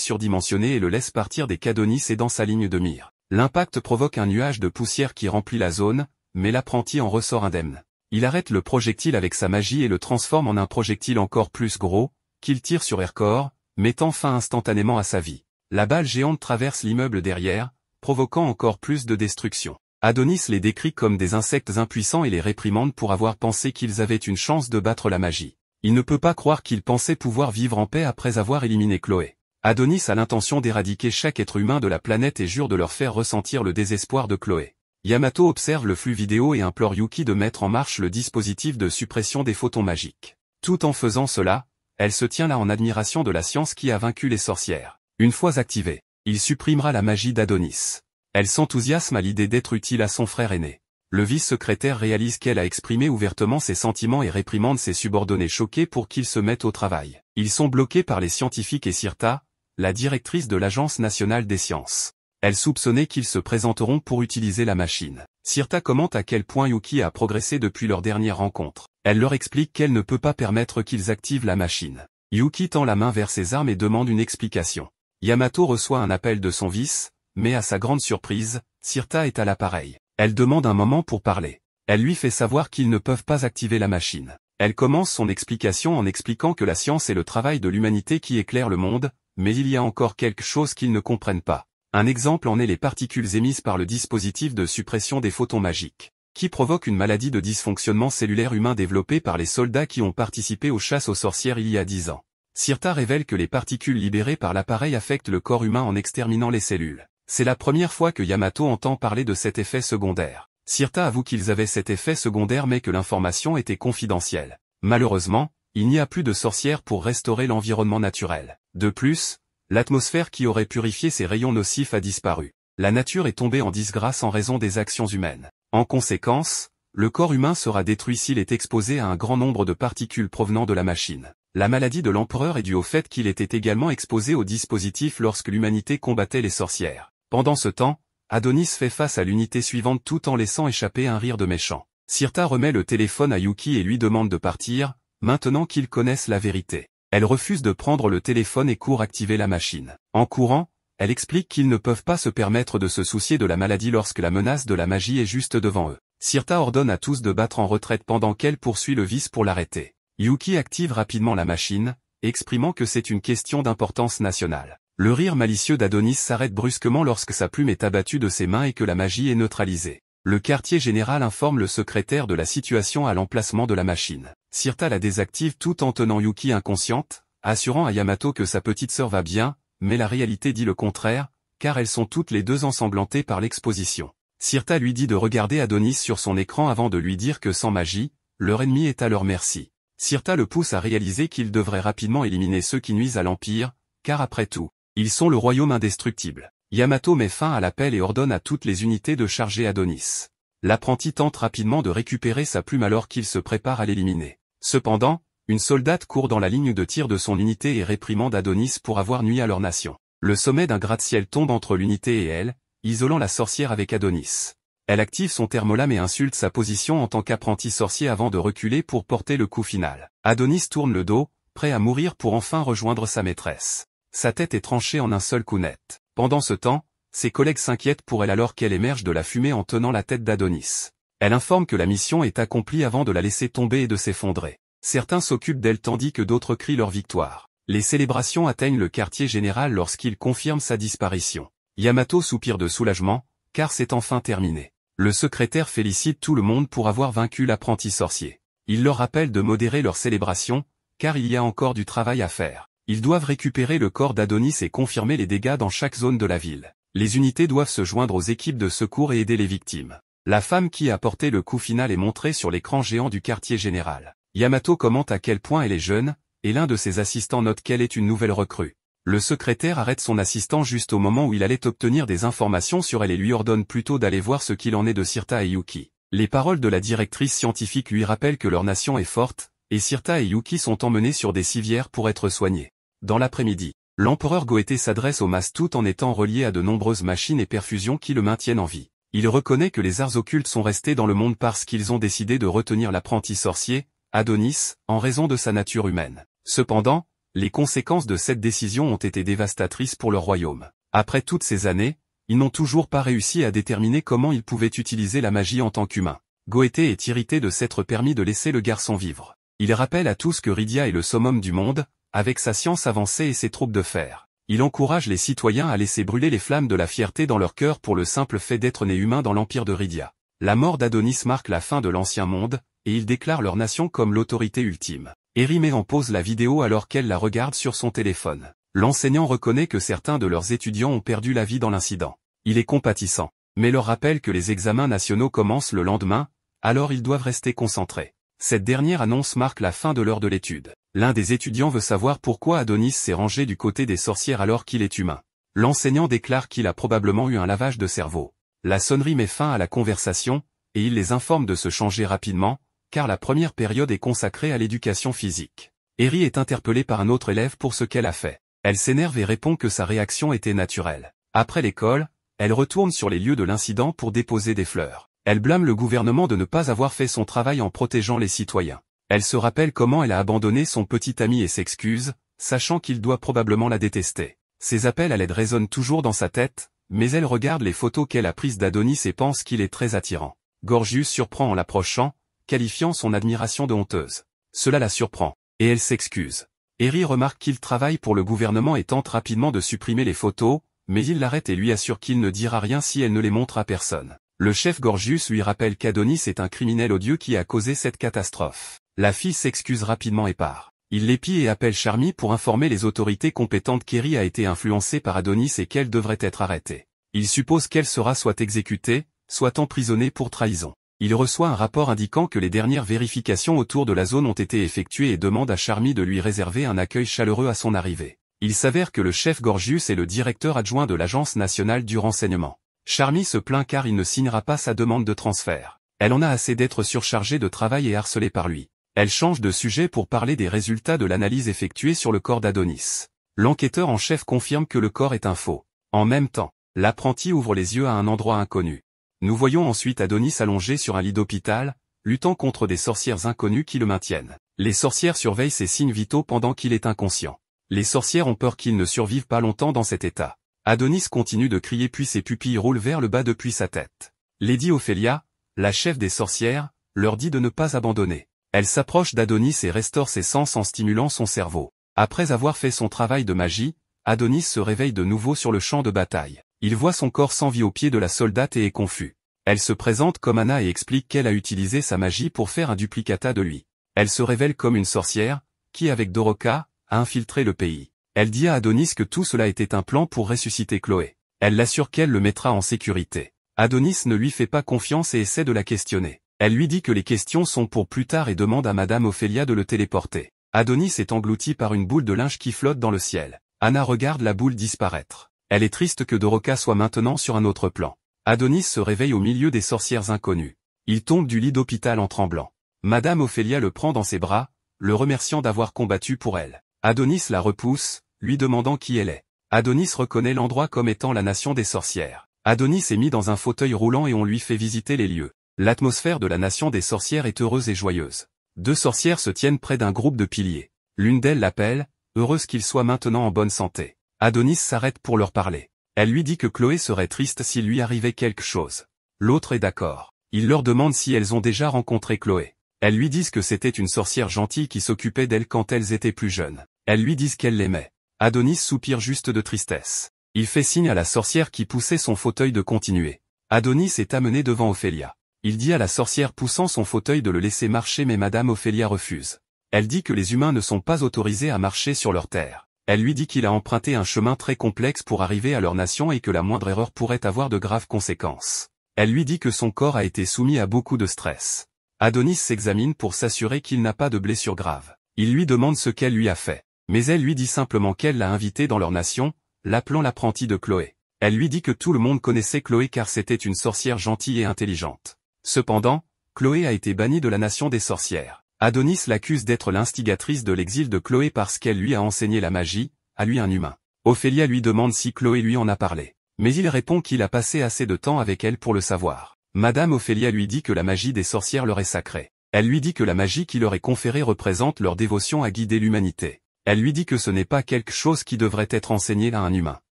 [SPEAKER 1] surdimensionné et le laisse partir dès qu'Adonis est dans sa ligne de mire. L'impact provoque un nuage de poussière qui remplit la zone, mais l'apprenti en ressort indemne. Il arrête le projectile avec sa magie et le transforme en un projectile encore plus gros, qu'il tire sur Ercor, mettant fin instantanément à sa vie. La balle géante traverse l'immeuble derrière, provoquant encore plus de destruction. Adonis les décrit comme des insectes impuissants et les réprimande pour avoir pensé qu'ils avaient une chance de battre la magie. Il ne peut pas croire qu'ils pensaient pouvoir vivre en paix après avoir éliminé Chloé. Adonis a l'intention d'éradiquer chaque être humain de la planète et jure de leur faire ressentir le désespoir de Chloé. Yamato observe le flux vidéo et implore Yuki de mettre en marche le dispositif de suppression des photons magiques. Tout en faisant cela, elle se tient là en admiration de la science qui a vaincu les sorcières. Une fois activée, il supprimera la magie d'Adonis. Elle s'enthousiasme à l'idée d'être utile à son frère aîné. Le vice-secrétaire réalise qu'elle a exprimé ouvertement ses sentiments et réprimande ses subordonnés choqués pour qu'ils se mettent au travail. Ils sont bloqués par les scientifiques et Sirta, la directrice de l'Agence nationale des sciences. Elle soupçonnait qu'ils se présenteront pour utiliser la machine. Sirta commente à quel point Yuki a progressé depuis leur dernière rencontre. Elle leur explique qu'elle ne peut pas permettre qu'ils activent la machine. Yuki tend la main vers ses armes et demande une explication. Yamato reçoit un appel de son vice, mais à sa grande surprise, Sirta est à l'appareil. Elle demande un moment pour parler. Elle lui fait savoir qu'ils ne peuvent pas activer la machine. Elle commence son explication en expliquant que la science est le travail de l'humanité qui éclaire le monde, mais il y a encore quelque chose qu'ils ne comprennent pas. Un exemple en est les particules émises par le dispositif de suppression des photons magiques, qui provoque une maladie de dysfonctionnement cellulaire humain développée par les soldats qui ont participé aux chasses aux sorcières il y a 10 ans. Sirta révèle que les particules libérées par l'appareil affectent le corps humain en exterminant les cellules. C'est la première fois que Yamato entend parler de cet effet secondaire. Sirta avoue qu'ils avaient cet effet secondaire mais que l'information était confidentielle. Malheureusement, il n'y a plus de sorcières pour restaurer l'environnement naturel. De plus, l'atmosphère qui aurait purifié ces rayons nocifs a disparu. La nature est tombée en disgrâce en raison des actions humaines. En conséquence, le corps humain sera détruit s'il est exposé à un grand nombre de particules provenant de la machine. La maladie de l'empereur est due au fait qu'il était également exposé au dispositif lorsque l'humanité combattait les sorcières. Pendant ce temps, Adonis fait face à l'unité suivante tout en laissant échapper un rire de méchant. Sirta remet le téléphone à Yuki et lui demande de partir, maintenant qu'ils connaissent la vérité. Elle refuse de prendre le téléphone et court activer la machine. En courant, elle explique qu'ils ne peuvent pas se permettre de se soucier de la maladie lorsque la menace de la magie est juste devant eux. Sirta ordonne à tous de battre en retraite pendant qu'elle poursuit le vice pour l'arrêter. Yuki active rapidement la machine, exprimant que c'est une question d'importance nationale. Le rire malicieux d'Adonis s'arrête brusquement lorsque sa plume est abattue de ses mains et que la magie est neutralisée. Le quartier général informe le secrétaire de la situation à l'emplacement de la machine. Sirta la désactive tout en tenant Yuki inconsciente, assurant à Yamato que sa petite sœur va bien, mais la réalité dit le contraire, car elles sont toutes les deux ensanglantées par l'exposition. Sirta lui dit de regarder Adonis sur son écran avant de lui dire que sans magie, leur ennemi est à leur merci. Sirta le pousse à réaliser qu'il devrait rapidement éliminer ceux qui nuisent à l'Empire, car après tout, ils sont le royaume indestructible. Yamato met fin à l'appel et ordonne à toutes les unités de charger Adonis. L'apprenti tente rapidement de récupérer sa plume alors qu'il se prépare à l'éliminer. Cependant, une soldate court dans la ligne de tir de son unité et réprimande Adonis pour avoir nui à leur nation. Le sommet d'un gratte-ciel tombe entre l'unité et elle, isolant la sorcière avec Adonis. Elle active son thermolame et insulte sa position en tant qu'apprenti sorcier avant de reculer pour porter le coup final. Adonis tourne le dos, prêt à mourir pour enfin rejoindre sa maîtresse. Sa tête est tranchée en un seul coup net. Pendant ce temps, ses collègues s'inquiètent pour elle alors qu'elle émerge de la fumée en tenant la tête d'Adonis. Elle informe que la mission est accomplie avant de la laisser tomber et de s'effondrer. Certains s'occupent d'elle tandis que d'autres crient leur victoire. Les célébrations atteignent le quartier général lorsqu'il confirme sa disparition. Yamato soupire de soulagement, car c'est enfin terminé. Le secrétaire félicite tout le monde pour avoir vaincu l'apprenti sorcier. Il leur rappelle de modérer leur célébration, car il y a encore du travail à faire. Ils doivent récupérer le corps d'Adonis et confirmer les dégâts dans chaque zone de la ville. Les unités doivent se joindre aux équipes de secours et aider les victimes. La femme qui a porté le coup final est montrée sur l'écran géant du quartier général. Yamato commente à quel point elle est jeune, et l'un de ses assistants note qu'elle est une nouvelle recrue. Le secrétaire arrête son assistant juste au moment où il allait obtenir des informations sur elle et lui ordonne plutôt d'aller voir ce qu'il en est de Sirta et Yuki. Les paroles de la directrice scientifique lui rappellent que leur nation est forte, et Sirta et Yuki sont emmenés sur des civières pour être soignés. Dans l'après-midi, l'empereur Goethe s'adresse aux masses tout en étant relié à de nombreuses machines et perfusions qui le maintiennent en vie. Il reconnaît que les arts occultes sont restés dans le monde parce qu'ils ont décidé de retenir l'apprenti sorcier, Adonis, en raison de sa nature humaine. Cependant, les conséquences de cette décision ont été dévastatrices pour leur royaume. Après toutes ces années, ils n'ont toujours pas réussi à déterminer comment ils pouvaient utiliser la magie en tant qu'humains. Goété est irrité de s'être permis de laisser le garçon vivre. Il rappelle à tous que Rydia est le summum du monde, avec sa science avancée et ses troupes de fer. Il encourage les citoyens à laisser brûler les flammes de la fierté dans leur cœur pour le simple fait d'être nés humains dans l'empire de Rydia. La mort d'Adonis marque la fin de l'ancien monde, et il déclare leur nation comme l'autorité ultime. Eri met en pause la vidéo alors qu'elle la regarde sur son téléphone. L'enseignant reconnaît que certains de leurs étudiants ont perdu la vie dans l'incident. Il est compatissant, mais leur rappelle que les examens nationaux commencent le lendemain, alors ils doivent rester concentrés. Cette dernière annonce marque la fin de l'heure de l'étude. L'un des étudiants veut savoir pourquoi Adonis s'est rangé du côté des sorcières alors qu'il est humain. L'enseignant déclare qu'il a probablement eu un lavage de cerveau. La sonnerie met fin à la conversation, et il les informe de se changer rapidement, car la première période est consacrée à l'éducation physique. Eri est interpellée par un autre élève pour ce qu'elle a fait. Elle s'énerve et répond que sa réaction était naturelle. Après l'école, elle retourne sur les lieux de l'incident pour déposer des fleurs. Elle blâme le gouvernement de ne pas avoir fait son travail en protégeant les citoyens. Elle se rappelle comment elle a abandonné son petit ami et s'excuse, sachant qu'il doit probablement la détester. Ses appels à l'aide résonnent toujours dans sa tête, mais elle regarde les photos qu'elle a prises d'Adonis et pense qu'il est très attirant. Gorgius surprend en l'approchant, qualifiant son admiration de honteuse. Cela la surprend, et elle s'excuse. Eri remarque qu'il travaille pour le gouvernement et tente rapidement de supprimer les photos, mais il l'arrête et lui assure qu'il ne dira rien si elle ne les montre à personne. Le chef Gorgius lui rappelle qu'Adonis est un criminel odieux qui a causé cette catastrophe. La fille s'excuse rapidement et part. Il l'épie et appelle Charmy pour informer les autorités compétentes qu'Eri a été influencée par Adonis et qu'elle devrait être arrêtée. Il suppose qu'elle sera soit exécutée, soit emprisonnée pour trahison. Il reçoit un rapport indiquant que les dernières vérifications autour de la zone ont été effectuées et demande à Charmy de lui réserver un accueil chaleureux à son arrivée. Il s'avère que le chef Gorgius est le directeur adjoint de l'Agence nationale du renseignement. Charmy se plaint car il ne signera pas sa demande de transfert. Elle en a assez d'être surchargée de travail et harcelée par lui. Elle change de sujet pour parler des résultats de l'analyse effectuée sur le corps d'Adonis. L'enquêteur en chef confirme que le corps est un faux. En même temps, l'apprenti ouvre les yeux à un endroit inconnu. Nous voyons ensuite Adonis allongé sur un lit d'hôpital, luttant contre des sorcières inconnues qui le maintiennent. Les sorcières surveillent ses signes vitaux pendant qu'il est inconscient. Les sorcières ont peur qu'il ne survive pas longtemps dans cet état. Adonis continue de crier puis ses pupilles roulent vers le bas depuis sa tête. Lady Ophélia, la chef des sorcières, leur dit de ne pas abandonner. Elle s'approche d'Adonis et restaure ses sens en stimulant son cerveau. Après avoir fait son travail de magie, Adonis se réveille de nouveau sur le champ de bataille. Il voit son corps sans vie au pied de la soldate et est confus. Elle se présente comme Anna et explique qu'elle a utilisé sa magie pour faire un duplicata de lui. Elle se révèle comme une sorcière, qui avec Doroka, a infiltré le pays. Elle dit à Adonis que tout cela était un plan pour ressusciter Chloé. Elle l'assure qu'elle le mettra en sécurité. Adonis ne lui fait pas confiance et essaie de la questionner. Elle lui dit que les questions sont pour plus tard et demande à Madame Ophélia de le téléporter. Adonis est englouti par une boule de linge qui flotte dans le ciel. Anna regarde la boule disparaître. Elle est triste que Doroka soit maintenant sur un autre plan. Adonis se réveille au milieu des sorcières inconnues. Il tombe du lit d'hôpital en tremblant. Madame Ophélia le prend dans ses bras, le remerciant d'avoir combattu pour elle. Adonis la repousse, lui demandant qui elle est. Adonis reconnaît l'endroit comme étant la nation des sorcières. Adonis est mis dans un fauteuil roulant et on lui fait visiter les lieux. L'atmosphère de la nation des sorcières est heureuse et joyeuse. Deux sorcières se tiennent près d'un groupe de piliers. L'une d'elles l'appelle, heureuse qu'il soit maintenant en bonne santé. Adonis s'arrête pour leur parler. Elle lui dit que Chloé serait triste s'il lui arrivait quelque chose. L'autre est d'accord. Il leur demande si elles ont déjà rencontré Chloé. Elles lui disent que c'était une sorcière gentille qui s'occupait d'elles quand elles étaient plus jeunes. Elles lui disent qu'elle l'aimait. Adonis soupire juste de tristesse. Il fait signe à la sorcière qui poussait son fauteuil de continuer. Adonis est amené devant Ophélia. Il dit à la sorcière poussant son fauteuil de le laisser marcher mais Madame Ophélia refuse. Elle dit que les humains ne sont pas autorisés à marcher sur leur terre. Elle lui dit qu'il a emprunté un chemin très complexe pour arriver à leur nation et que la moindre erreur pourrait avoir de graves conséquences. Elle lui dit que son corps a été soumis à beaucoup de stress. Adonis s'examine pour s'assurer qu'il n'a pas de blessure grave. Il lui demande ce qu'elle lui a fait. Mais elle lui dit simplement qu'elle l'a invité dans leur nation, l'appelant l'apprenti de Chloé. Elle lui dit que tout le monde connaissait Chloé car c'était une sorcière gentille et intelligente. Cependant, Chloé a été bannie de la nation des sorcières. Adonis l'accuse d'être l'instigatrice de l'exil de Chloé parce qu'elle lui a enseigné la magie, à lui un humain. Ophélia lui demande si Chloé lui en a parlé. Mais il répond qu'il a passé assez de temps avec elle pour le savoir. Madame Ophélia lui dit que la magie des sorcières leur est sacrée. Elle lui dit que la magie qui leur est conférée représente leur dévotion à guider l'humanité. Elle lui dit que ce n'est pas quelque chose qui devrait être enseigné à un humain.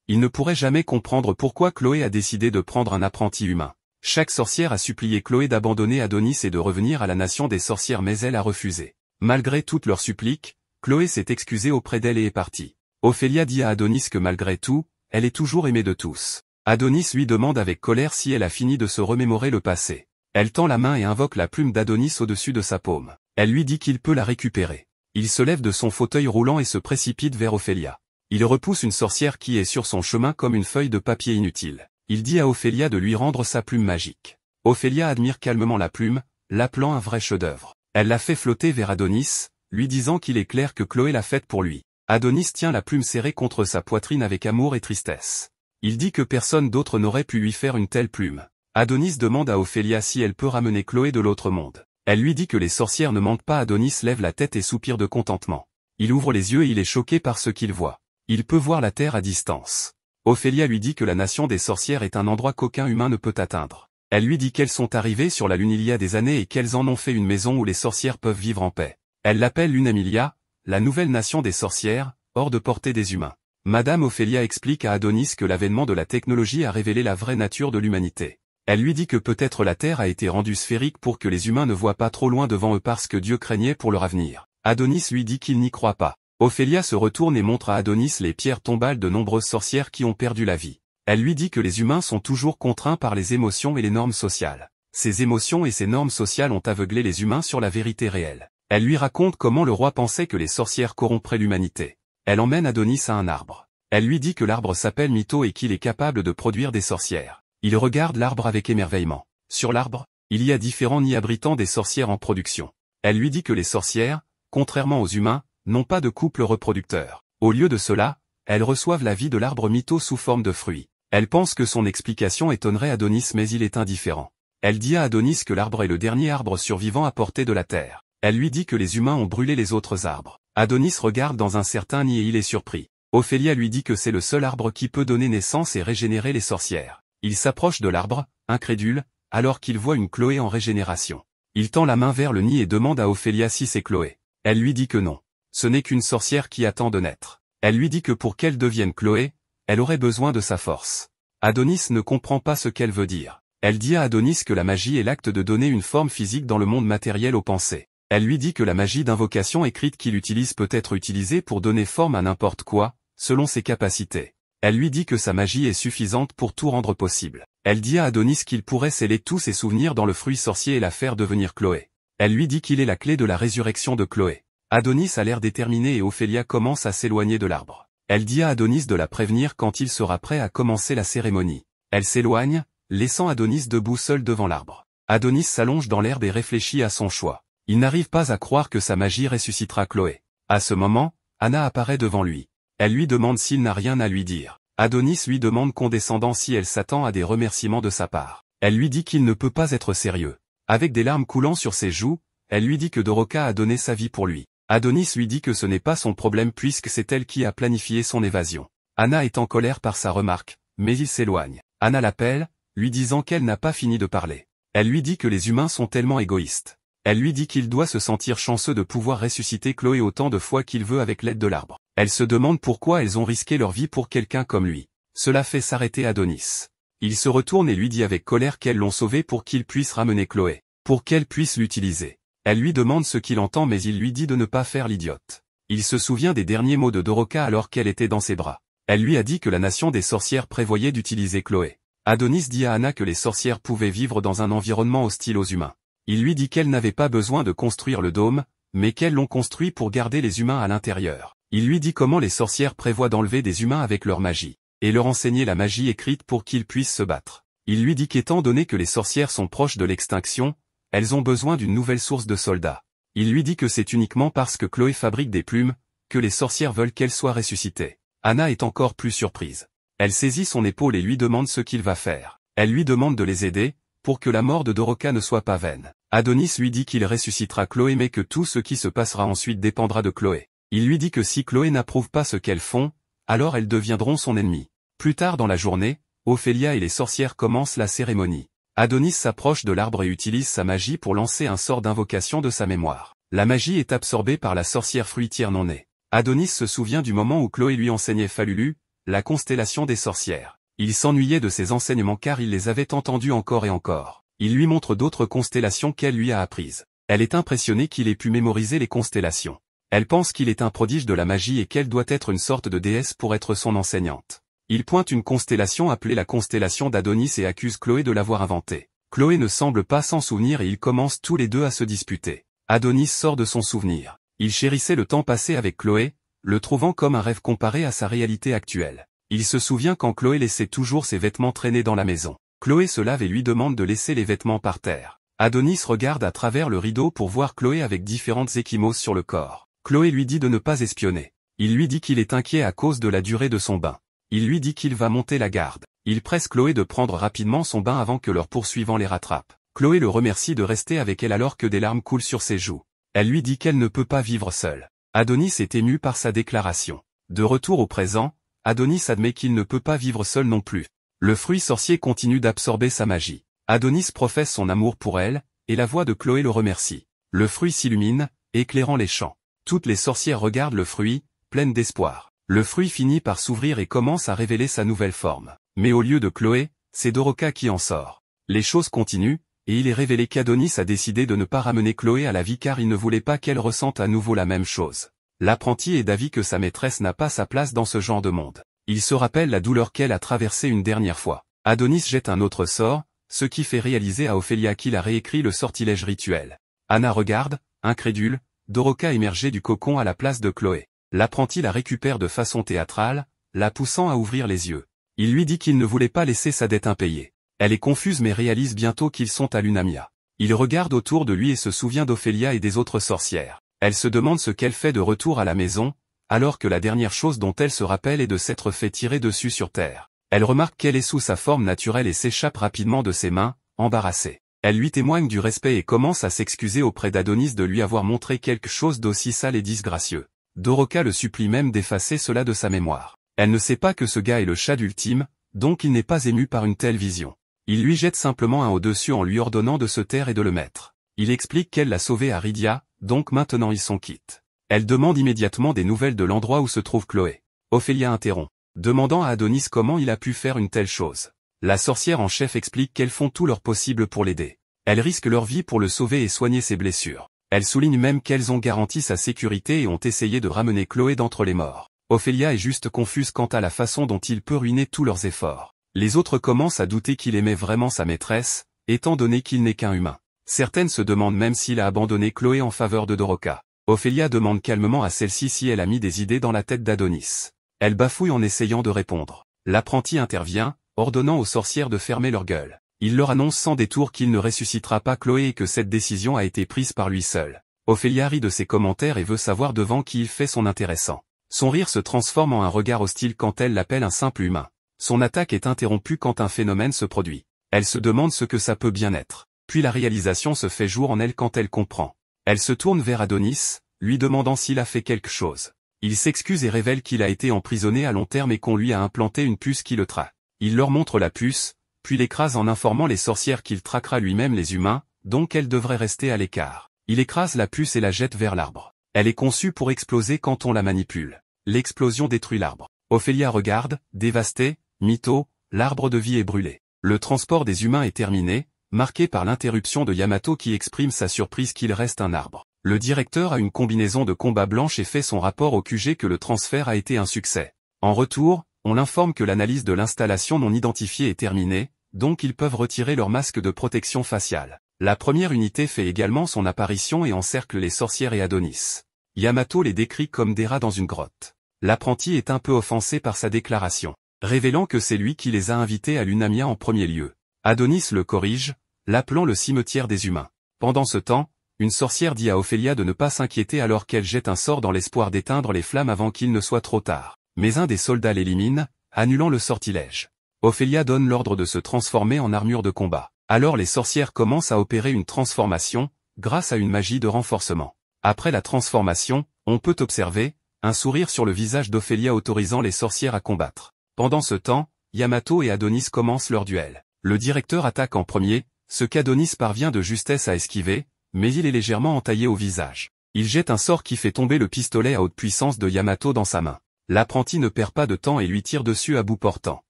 [SPEAKER 1] Il ne pourrait jamais comprendre pourquoi Chloé a décidé de prendre un apprenti humain. Chaque sorcière a supplié Chloé d'abandonner Adonis et de revenir à la nation des sorcières, mais elle a refusé. Malgré toutes leurs suppliques, Chloé s'est excusée auprès d'elle et est partie. Ophélia dit à Adonis que malgré tout, elle est toujours aimée de tous. Adonis lui demande avec colère si elle a fini de se remémorer le passé. Elle tend la main et invoque la plume d'Adonis au-dessus de sa paume. Elle lui dit qu'il peut la récupérer. Il se lève de son fauteuil roulant et se précipite vers Ophélia. Il repousse une sorcière qui est sur son chemin comme une feuille de papier inutile. Il dit à Ophélia de lui rendre sa plume magique. Ophélia admire calmement la plume, l'appelant un vrai chef-d'œuvre. Elle la fait flotter vers Adonis, lui disant qu'il est clair que Chloé l'a faite pour lui. Adonis tient la plume serrée contre sa poitrine avec amour et tristesse. Il dit que personne d'autre n'aurait pu lui faire une telle plume. Adonis demande à Ophélia si elle peut ramener Chloé de l'autre monde. Elle lui dit que les sorcières ne mentent pas. Adonis lève la tête et soupire de contentement. Il ouvre les yeux et il est choqué par ce qu'il voit. Il peut voir la terre à distance. Ophélia lui dit que la nation des sorcières est un endroit qu'aucun humain ne peut atteindre. Elle lui dit qu'elles sont arrivées sur la Lune il y a des années et qu'elles en ont fait une maison où les sorcières peuvent vivre en paix. Elle l'appelle Lunamilia, la nouvelle nation des sorcières, hors de portée des humains. Madame Ophélia explique à Adonis que l'avènement de la technologie a révélé la vraie nature de l'humanité. Elle lui dit que peut-être la Terre a été rendue sphérique pour que les humains ne voient pas trop loin devant eux parce que Dieu craignait pour leur avenir. Adonis lui dit qu'il n'y croit pas. Ophélia se retourne et montre à Adonis les pierres tombales de nombreuses sorcières qui ont perdu la vie. Elle lui dit que les humains sont toujours contraints par les émotions et les normes sociales. Ces émotions et ces normes sociales ont aveuglé les humains sur la vérité réelle. Elle lui raconte comment le roi pensait que les sorcières corrompraient l'humanité. Elle emmène Adonis à un arbre. Elle lui dit que l'arbre s'appelle Mytho et qu'il est capable de produire des sorcières. Il regarde l'arbre avec émerveillement. Sur l'arbre, il y a différents nids abritant des sorcières en production. Elle lui dit que les sorcières, contrairement aux humains, n'ont pas de couple reproducteur. Au lieu de cela, elles reçoivent la vie de l'arbre Mytho sous forme de fruits. Elle pense que son explication étonnerait Adonis mais il est indifférent. Elle dit à Adonis que l'arbre est le dernier arbre survivant à portée de la terre. Elle lui dit que les humains ont brûlé les autres arbres. Adonis regarde dans un certain nid et il est surpris. Ophélia lui dit que c'est le seul arbre qui peut donner naissance et régénérer les sorcières. Il s'approche de l'arbre, incrédule, alors qu'il voit une Chloé en régénération. Il tend la main vers le nid et demande à Ophélia si c'est Chloé. Elle lui dit que non. Ce n'est qu'une sorcière qui attend de naître. Elle lui dit que pour qu'elle devienne Chloé, elle aurait besoin de sa force. Adonis ne comprend pas ce qu'elle veut dire. Elle dit à Adonis que la magie est l'acte de donner une forme physique dans le monde matériel aux pensées. Elle lui dit que la magie d'invocation écrite qu'il utilise peut être utilisée pour donner forme à n'importe quoi, selon ses capacités. Elle lui dit que sa magie est suffisante pour tout rendre possible. Elle dit à Adonis qu'il pourrait sceller tous ses souvenirs dans le fruit sorcier et la faire devenir Chloé. Elle lui dit qu'il est la clé de la résurrection de Chloé. Adonis a l'air déterminé et Ophélia commence à s'éloigner de l'arbre. Elle dit à Adonis de la prévenir quand il sera prêt à commencer la cérémonie. Elle s'éloigne, laissant Adonis debout seul devant l'arbre. Adonis s'allonge dans l'herbe et réfléchit à son choix. Il n'arrive pas à croire que sa magie ressuscitera Chloé. À ce moment, Anna apparaît devant lui. Elle lui demande s'il n'a rien à lui dire. Adonis lui demande condescendant si elle s'attend à des remerciements de sa part. Elle lui dit qu'il ne peut pas être sérieux. Avec des larmes coulant sur ses joues, elle lui dit que Doroka a donné sa vie pour lui. Adonis lui dit que ce n'est pas son problème puisque c'est elle qui a planifié son évasion. Anna est en colère par sa remarque, mais il s'éloigne. Anna l'appelle, lui disant qu'elle n'a pas fini de parler. Elle lui dit que les humains sont tellement égoïstes. Elle lui dit qu'il doit se sentir chanceux de pouvoir ressusciter Chloé autant de fois qu'il veut avec l'aide de l'arbre. Elle se demande pourquoi elles ont risqué leur vie pour quelqu'un comme lui. Cela fait s'arrêter Adonis. Il se retourne et lui dit avec colère qu'elles l'ont sauvé pour qu'il puisse ramener Chloé, pour qu'elle puisse l'utiliser. Elle lui demande ce qu'il entend mais il lui dit de ne pas faire l'idiote. Il se souvient des derniers mots de Doroka alors qu'elle était dans ses bras. Elle lui a dit que la nation des sorcières prévoyait d'utiliser Chloé. Adonis dit à Anna que les sorcières pouvaient vivre dans un environnement hostile aux humains. Il lui dit qu'elles n'avaient pas besoin de construire le dôme, mais qu'elles l'ont construit pour garder les humains à l'intérieur. Il lui dit comment les sorcières prévoient d'enlever des humains avec leur magie, et leur enseigner la magie écrite pour qu'ils puissent se battre. Il lui dit qu'étant donné que les sorcières sont proches de l'extinction, elles ont besoin d'une nouvelle source de soldats. Il lui dit que c'est uniquement parce que Chloé fabrique des plumes, que les sorcières veulent qu'elle soit ressuscitée. Anna est encore plus surprise. Elle saisit son épaule et lui demande ce qu'il va faire. Elle lui demande de les aider, pour que la mort de Doroka ne soit pas vaine. Adonis lui dit qu'il ressuscitera Chloé mais que tout ce qui se passera ensuite dépendra de Chloé. Il lui dit que si Chloé n'approuve pas ce qu'elles font, alors elles deviendront son ennemie. Plus tard dans la journée, Ophélia et les sorcières commencent la cérémonie. Adonis s'approche de l'arbre et utilise sa magie pour lancer un sort d'invocation de sa mémoire. La magie est absorbée par la sorcière fruitière non née. Adonis se souvient du moment où Chloé lui enseignait Falulu, la constellation des sorcières. Il s'ennuyait de ses enseignements car il les avait entendus encore et encore. Il lui montre d'autres constellations qu'elle lui a apprises. Elle est impressionnée qu'il ait pu mémoriser les constellations. Elle pense qu'il est un prodige de la magie et qu'elle doit être une sorte de déesse pour être son enseignante. Il pointe une constellation appelée la constellation d'Adonis et accuse Chloé de l'avoir inventée. Chloé ne semble pas s'en souvenir et ils commencent tous les deux à se disputer. Adonis sort de son souvenir. Il chérissait le temps passé avec Chloé, le trouvant comme un rêve comparé à sa réalité actuelle. Il se souvient quand Chloé laissait toujours ses vêtements traîner dans la maison. Chloé se lave et lui demande de laisser les vêtements par terre. Adonis regarde à travers le rideau pour voir Chloé avec différentes ecchymoses sur le corps. Chloé lui dit de ne pas espionner. Il lui dit qu'il est inquiet à cause de la durée de son bain. Il lui dit qu'il va monter la garde. Il presse Chloé de prendre rapidement son bain avant que leurs poursuivants les rattrapent. Chloé le remercie de rester avec elle alors que des larmes coulent sur ses joues. Elle lui dit qu'elle ne peut pas vivre seule. Adonis est ému par sa déclaration. De retour au présent, Adonis admet qu'il ne peut pas vivre seul non plus. Le fruit sorcier continue d'absorber sa magie. Adonis professe son amour pour elle, et la voix de Chloé le remercie. Le fruit s'illumine, éclairant les champs. Toutes les sorcières regardent le fruit, pleines d'espoir. Le fruit finit par s'ouvrir et commence à révéler sa nouvelle forme. Mais au lieu de Chloé, c'est Doroka qui en sort. Les choses continuent, et il est révélé qu'Adonis a décidé de ne pas ramener Chloé à la vie car il ne voulait pas qu'elle ressente à nouveau la même chose. L'apprenti est d'avis que sa maîtresse n'a pas sa place dans ce genre de monde. Il se rappelle la douleur qu'elle a traversée une dernière fois. Adonis jette un autre sort, ce qui fait réaliser à Ophélia qu'il a réécrit le sortilège rituel. Anna regarde, incrédule, Doroka émerger du cocon à la place de Chloé. L'apprenti la récupère de façon théâtrale, la poussant à ouvrir les yeux. Il lui dit qu'il ne voulait pas laisser sa dette impayée. Elle est confuse mais réalise bientôt qu'ils sont à l'Unamia. Il regarde autour de lui et se souvient d'Ophélia et des autres sorcières. Elle se demande ce qu'elle fait de retour à la maison, alors que la dernière chose dont elle se rappelle est de s'être fait tirer dessus sur terre. Elle remarque qu'elle est sous sa forme naturelle et s'échappe rapidement de ses mains, embarrassée. Elle lui témoigne du respect et commence à s'excuser auprès d'Adonis de lui avoir montré quelque chose d'aussi sale et disgracieux. Doroka le supplie même d'effacer cela de sa mémoire. Elle ne sait pas que ce gars est le Chad ultime, donc il n'est pas ému par une telle vision. Il lui jette simplement un au-dessus en lui ordonnant de se taire et de le mettre. Il explique qu'elle l'a sauvé à Rydia, donc maintenant ils sont quittes. Elle demande immédiatement des nouvelles de l'endroit où se trouve Chloé. Ophélia interrompt, demandant à Adonis comment il a pu faire une telle chose. La sorcière en chef explique qu'elles font tout leur possible pour l'aider. Elles risquent leur vie pour le sauver et soigner ses blessures. Elle souligne même qu'elles ont garanti sa sécurité et ont essayé de ramener Chloé d'entre les morts. Ophélia est juste confuse quant à la façon dont il peut ruiner tous leurs efforts. Les autres commencent à douter qu'il aimait vraiment sa maîtresse, étant donné qu'il n'est qu'un humain. Certaines se demandent même s'il a abandonné Chloé en faveur de Doroka. Ophélia demande calmement à celle-ci si elle a mis des idées dans la tête d'Adonis. Elle bafouille en essayant de répondre. L'apprenti intervient, ordonnant aux sorcières de fermer leur gueule. Il leur annonce sans détour qu'il ne ressuscitera pas Chloé et que cette décision a été prise par lui seul. Ophélia rit de ses commentaires et veut savoir devant qui il fait son intéressant. Son rire se transforme en un regard hostile quand elle l'appelle un simple humain. Son attaque est interrompue quand un phénomène se produit. Elle se demande ce que ça peut bien être. Puis la réalisation se fait jour en elle quand elle comprend. Elle se tourne vers Adonis, lui demandant s'il a fait quelque chose. Il s'excuse et révèle qu'il a été emprisonné à long terme et qu'on lui a implanté une puce qui le traque. Il leur montre la puce, puis l'écrase en informant les sorcières qu'il traquera lui-même les humains, donc elles devraient rester à l'écart. Il écrase la puce et la jette vers l'arbre. Elle est conçue pour exploser quand on la manipule. L'explosion détruit l'arbre. Ophélia regarde, dévastée, mytho, l'arbre de vie est brûlé. Le transport des humains est terminé, marqué par l'interruption de Yamato qui exprime sa surprise qu'il reste un arbre. Le directeur a une combinaison de combat blanche et fait son rapport au QG que le transfert a été un succès. En retour, on l'informe que l'analyse de l'installation non identifiée est terminée, donc ils peuvent retirer leur masque de protection faciale. La première unité fait également son apparition et encercle les sorcières et Adonis. Yamato les décrit comme des rats dans une grotte. L'apprenti est un peu offensé par sa déclaration, révélant que c'est lui qui les a invités à l'Unamia en premier lieu. Adonis le corrige, l'appelant le cimetière des humains. Pendant ce temps, une sorcière dit à Ophélia de ne pas s'inquiéter alors qu'elle jette un sort dans l'espoir d'éteindre les flammes avant qu'il ne soit trop tard. Mais un des soldats l'élimine, annulant le sortilège. Ophélia donne l'ordre de se transformer en armure de combat. Alors les sorcières commencent à opérer une transformation, grâce à une magie de renforcement. Après la transformation, on peut observer un sourire sur le visage d'Ophélia autorisant les sorcières à combattre. Pendant ce temps, Yamato et Adonis commencent leur duel. Le directeur attaque en premier, ce qu'Adonis parvient de justesse à esquiver, mais il est légèrement entaillé au visage. Il jette un sort qui fait tomber le pistolet à haute puissance de Yamato dans sa main. L'apprenti ne perd pas de temps et lui tire dessus à bout portant.